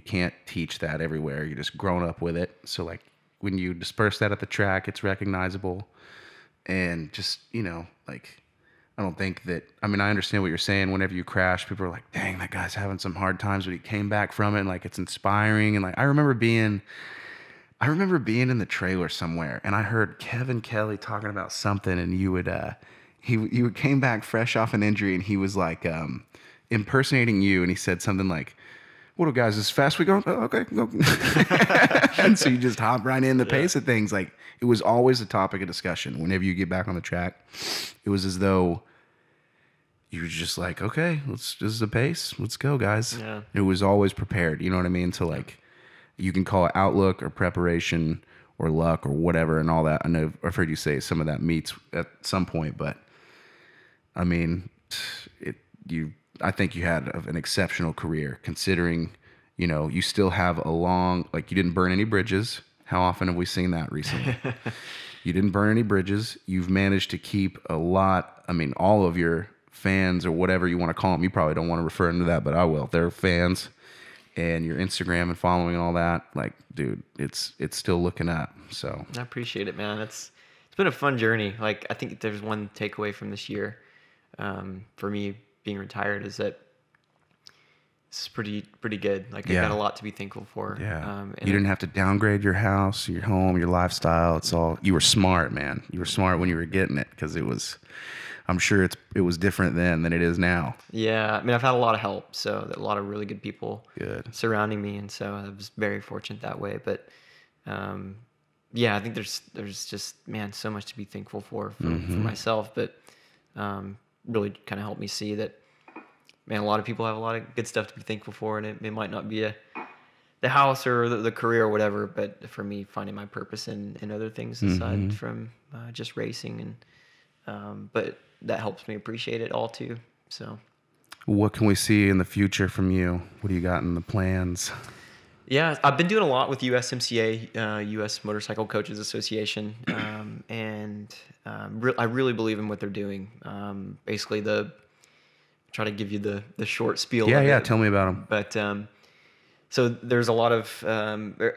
can't teach that everywhere. You're just grown up with it. So like when you disperse that at the track, it's recognizable. And just, you know, like, I don't think that, I mean, I understand what you're saying. Whenever you crash, people are like, dang, that guy's having some hard times, but he came back from it. And like, it's inspiring. And like, I remember being in the trailer somewhere and I heard Kevin Kelly talking about something and you came back fresh off an injury and he was like, impersonating you. And he said something like, what do guys, as fast we go? Oh, okay, go. And so you just hop right in the pace of things. Like it was always a topic of discussion. Whenever you get back on the track, it was as though you were just like, okay, this is the pace. Let's go, guys. Yeah. It was always prepared. You know what I mean? So like, you can call it outlook or preparation or luck or whatever and all that. I know I've heard you say some of that meets at some point, but I mean, I think you had an exceptional career considering, you know, you still have like you didn't burn any bridges. How often have we seen that recently? You didn't burn any bridges. You've managed to keep all of your fans or whatever you want to call them. You probably don't want to refer them to that, but I will. They're fans. And your Instagram and following and all that, like, dude, it's still looking up. So I appreciate it, man. It's been a fun journey. Like, I think there's one takeaway from this year, for me being retired is that it's pretty good. Like, I got a lot to be thankful for. Yeah. You didn't have to downgrade your house, your home, your lifestyle. You were smart, man. You were smart when you were getting it because it was. I'm sure it was different then than it is now. Yeah, I mean, I've had a lot of help, so a lot of really good people Good. surrounding me, and so I was very fortunate that way. But yeah, I think there's just, man, so much to be thankful for myself, but really kind of helped me see that, man, a lot of people have a lot of good stuff to be thankful for, and it might not be the house or the career or whatever, but for me, finding my purpose in other things aside from just racing, and but that helps me appreciate it all too. So, what can we see in the future from you? What do you got in the plans? Yeah, I've been doing a lot with USMCA, U.S. Motorcycle Coaches Association, and I really believe in what they're doing. Basically, try to give you the short spiel. Yeah, tell me about them. But so there's a lot of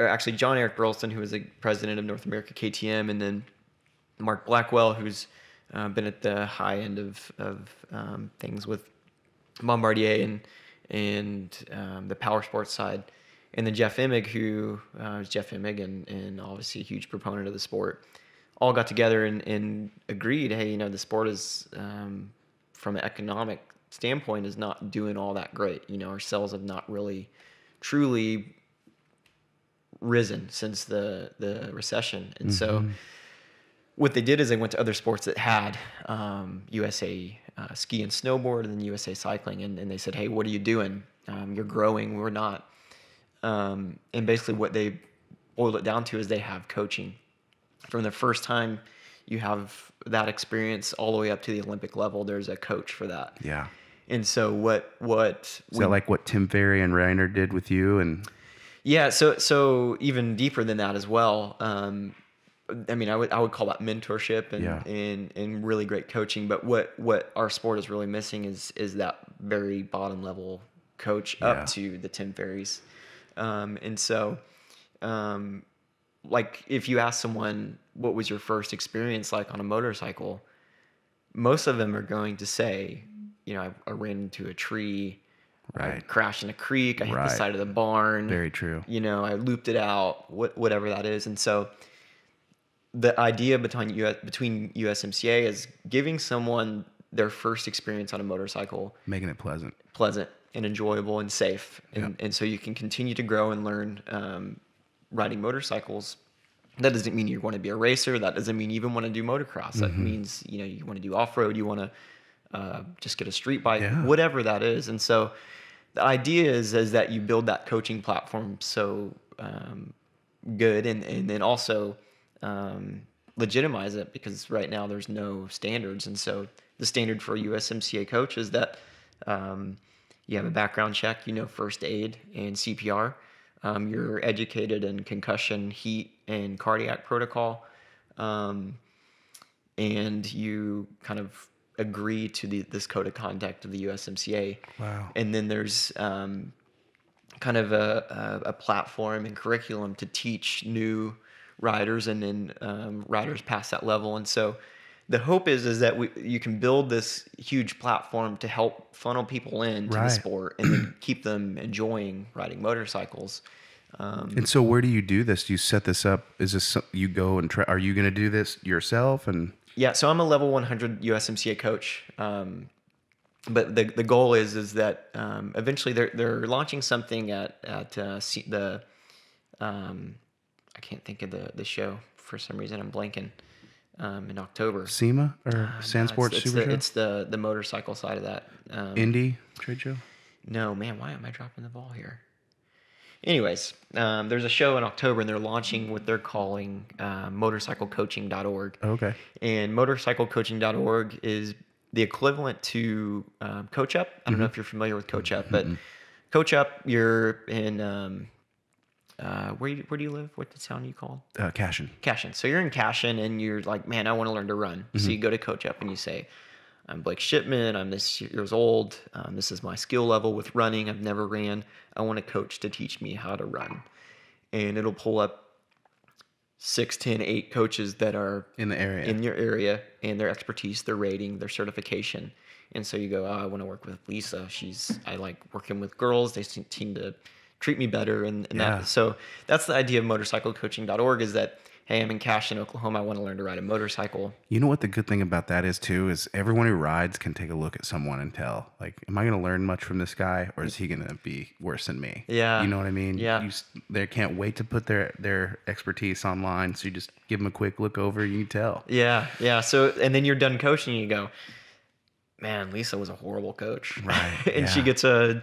actually John Eric Burleson, who is the president of North America KTM, and then Mark Blackwell, who's been at the high end of things with Bombardier and the power sports side, and then Jeff Immig, who is Jeff Immig, and obviously a huge proponent of the sport, all got together and agreed, hey, the sport is from an economic standpoint is not doing all that great. Our sales have not really truly risen since the recession, and so what they did is they went to other sports that had USA ski and snowboard, and then USA cycling, and they said, hey, what are you doing? You're growing, we're not. And basically what they boiled it down to is they have coaching. From the first time you have that experience all the way up to the Olympic level, there's a coach for that. Yeah. And so what is that like what Tim Ferry and Reiner did with you? And yeah, so even deeper than that as well. I mean, I would call that mentorship and really great coaching. But what our sport is really missing is that very bottom level coach up to the Tim Ferrys. And so, like if you ask someone, what was your first experience like on a motorcycle? Most of them are going to say, I ran into a tree, I crashed in a creek, I hit the side of the barn. Very true. I looped it out, whatever that is. And so the idea between USMCA is giving someone their first experience on a motorcycle, making it pleasant and enjoyable and safe, and so you can continue to grow and learn riding motorcycles. That doesn't mean you want to be a racer. That doesn't mean you even want to do motocross. That means you want to do off-road. You want to just get a street bike, whatever that is. And so the idea is that you build that coaching platform so good, and then also legitimize it, because right now there's no standards. And so the standard for a USMCA coach is that you have a background check, first aid and CPR. You're educated in concussion, heat, and cardiac protocol. And you kind of agree to this code of conduct of the USMCA. Wow. And then there's kind of a platform and curriculum to teach new riders, and then riders past that level. And so the hope is that you can build this huge platform to help funnel people into the sport and then keep them enjoying riding motorcycles. And so where do you do this? Do you set this up? Is this you go and try? Are you going to do this yourself? And yeah, so I'm a level 100 USMCA coach. But the goal is that eventually they're launching something at the I can't think of the show for some reason. I'm blanking. In October. SEMA or Sand Sports Super Show? It's the motorcycle side of that. Indie trade show? No, man, why am I dropping the ball here? Anyways, there's a show in October, and they're launching what they're calling motorcyclecoaching.org. Okay. And motorcyclecoaching.org is the equivalent to Coach Up. I don't know if you're familiar with Coach Up, but Coach Up, you're in... where do you live? What town you called? Cashin. Cashin. So you're in Cashin, and you're like, man, I want to learn to run. So you go to Coach Up and you say, I'm Blake Shipman. I'm this years old. This is my skill level with running. I've never ran. I want a coach to teach me how to run. And it'll pull up 6, 10, 8 coaches that are in your area, and their expertise, their rating, their certification. And so you go, I want to work with Lisa. I like working with girls. They seem to treat me better, and that. So that's the idea of motorcyclecoaching.org, is that hey, I'm in Cashton, Oklahoma. I want to learn to ride a motorcycle. You know what the good thing about that is too is everyone who rides can take a look at someone and tell, like, am I going to learn much from this guy, or is he going to be worse than me? Yeah. You know what I mean? Yeah. They can't wait to put their expertise online, so you just give them a quick look over, you can tell. Yeah, yeah. So, and then you're done coaching, and you go, man, Lisa was a horrible coach. Right. And she gets a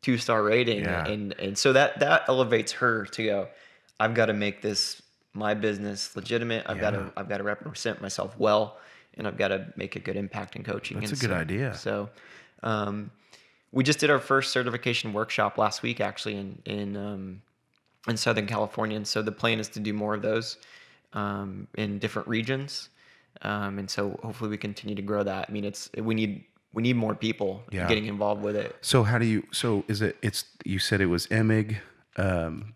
2-star rating. Yeah. And so that elevates her to go, I've got to make this my business legitimate. I've got to represent myself well, and I've got to make a good impact in coaching. That's a good idea. So, we just did our first certification workshop last week, actually, in Southern California. And so the plan is to do more of those in different regions. And so hopefully we continue to grow that. I mean, we need more people getting involved with it. So you said it was Emig,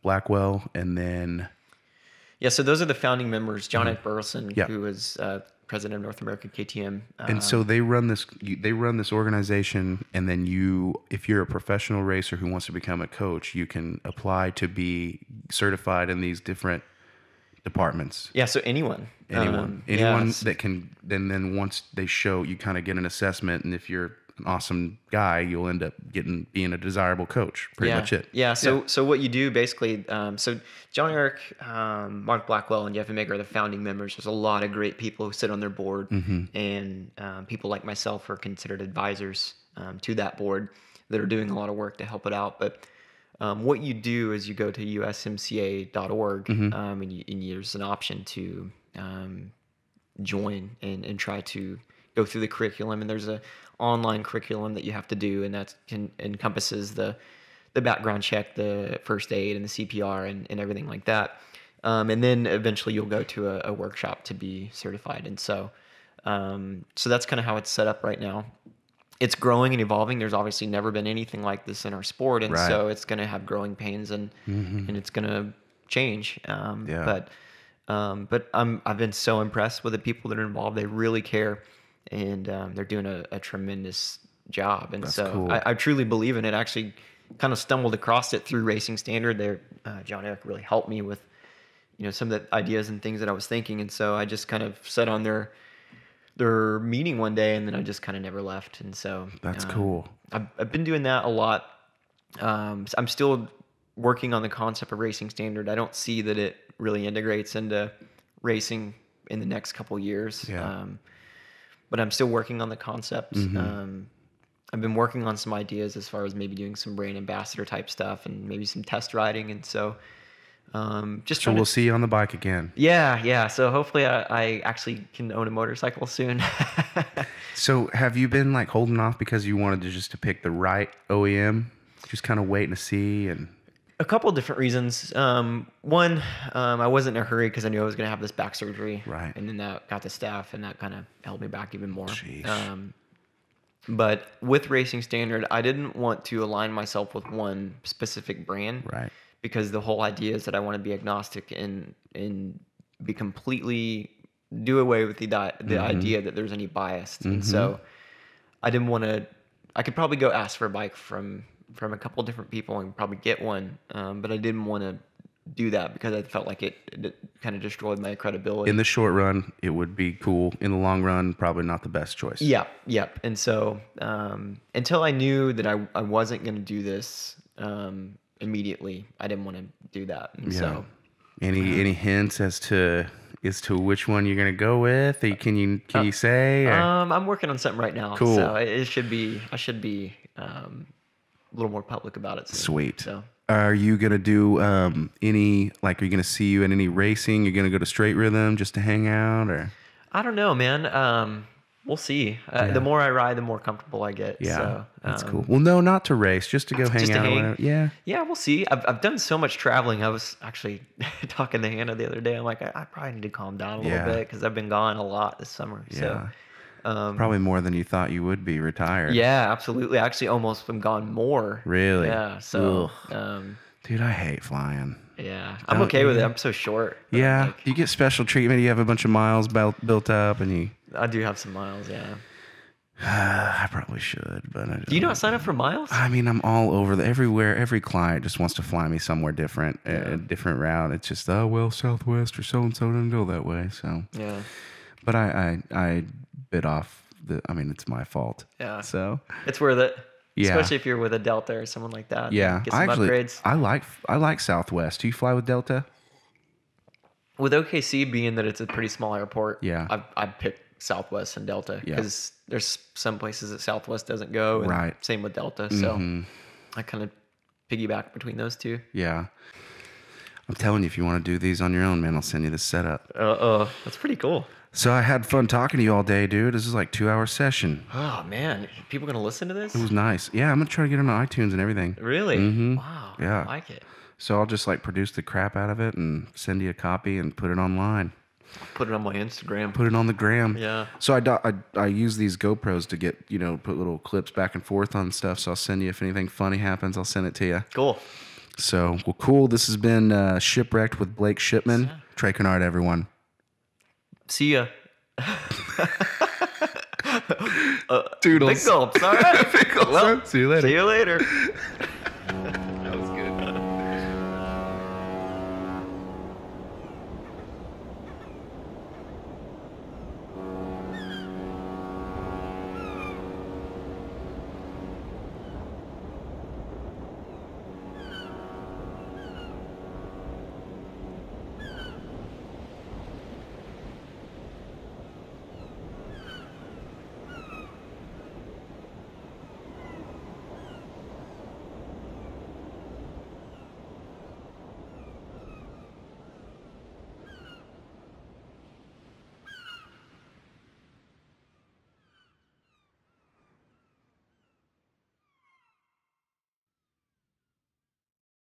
Blackwell, and then... Yeah, so those are the founding members. John Eric Burleson, who is president of North American KTM. And so they run this organization, and then if you're a professional racer who wants to become a coach, you can apply to be certified in these different departments. Yeah, so anyone that can, then once they show, you kind of get an assessment, and if you're an awesome guy, you'll end up being a desirable coach. Pretty much it. Yeah. So what you do basically, so John Eric, Mark Blackwell, and Jeff Emig are the founding members. There's a lot of great people who sit on their board, and people like myself are considered advisors to that board that are doing a lot of work to help it out. But what you do is you go to usmca.org, and there's an option to join and try to go through the curriculum, and there's a online curriculum that you have to do, and that encompasses the background check, the first aid, and the CPR, and everything like that. And then eventually you'll go to a workshop to be certified. And so that's kind of how it's set up right now. It's growing and evolving. There's obviously never been anything like this in our sport, and so it's going to have growing pains, and it's going to change. But I've been so impressed with the people that are involved. They really care. And they're doing a tremendous job. And That's so cool. I truly believe in it. Actually kind of stumbled across it through Racing Standard. There, John Eric really helped me with, some of the ideas and things that I was thinking. And so I just kind of sat on their meeting one day, and then I just kind of never left. And so that's cool. I've been doing that a lot. I'm still working on the concept of Racing Standard. I don't see that it really integrates into racing in the next couple years. Yeah. But I'm still working on the concept. I've been working on some ideas as far as maybe doing some brand ambassador type stuff, and maybe some test riding. And so so we'll see you on the bike again. Yeah. So hopefully I actually can own a motorcycle soon. So have you been like holding off because you wanted to pick the right OEM? Just kind of waiting to see? And a couple of different reasons. One, I wasn't in a hurry because I knew I was going to have this back surgery. Right. And then that got the staph, and that kind of held me back even more. Jeez. But with Racing Standard, I didn't want to align myself with one specific brand. Right. Because the whole idea is that I want to be agnostic and be completely do away with the idea that there's any bias. And so I didn't want to. I could probably go ask for a bike from a couple of different people and probably get one, but I didn't want to do that because I felt like it kind of destroyed my credibility. In the short run, it would be cool. In the long run, probably not the best choice. Yep. And so until I knew that I wasn't going to do this immediately, I didn't want to do that. And so any hints as to which one you're going to go with? Can you say? Or? I'm working on something right now. Cool. So I should be a little more public about it soon. Sweet. So. Are you going to do are you going to see you at any racing? You're going to go to Straight Rhythm just to hang out, or? I don't know, man. We'll see. The more I ride, the more comfortable I get. Yeah, so, that's cool. Well, no, not to race, just to go hang out. Whatever. Yeah. Yeah, we'll see. I've done so much traveling. I was actually talking to Hannah the other day. I'm like, I probably need to calm down a little bit because I've been gone a lot this summer. Yeah. So, probably more than you thought you would be retired. Yeah, absolutely. I actually almost been gone more. Really? Yeah. So, dude, I hate flying. Yeah, I'm okay with it. I'm so short. Yeah, you get special treatment. You have a bunch of miles built up, and I do have some miles. Yeah. I probably should, but Do you not sign up for miles? I mean, I'm all over everywhere. Every client just wants to fly me somewhere different, a different route. It's just, oh well, Southwest or so and so doesn't go that way. So Yeah. but I bit off I mean, it's my fault. Yeah. So It's worth it. Yeah. Especially if you're with a Delta or someone like that. yeah, Get some upgrades. I like Southwest. Do you fly with Delta? With OKC being that it's a pretty small airport, Yeah. I'd pick Southwest and Delta Yeah. because there's some places that Southwest doesn't go. And Right. Same with Delta. So I kind of piggyback between those two. Yeah. I'm telling you, if you want to do these on your own, man, I'll send you the setup. That's pretty cool. So I had fun talking to you all day, dude. This is like 2-hour session. Oh man, people gonna listen to this? It was nice. Yeah, I'm gonna try to get it on iTunes and everything. Really? Mhm. Wow. Yeah. I like it. So I'll just like produce the crap out of it and send you a copy and put it online. Put it on my Instagram. Put it on the gram. Yeah. So I use these GoPros to get, put little clips back and forth on stuff. So I'll send you, if anything funny happens, I'll send it to you. Cool. So, well, cool. This has been Shipwrecked with Blake Shipman. Trey Canard, everyone. See ya. Toodles. Big gulps. All right. Big gulps. Well, See you later. See you later.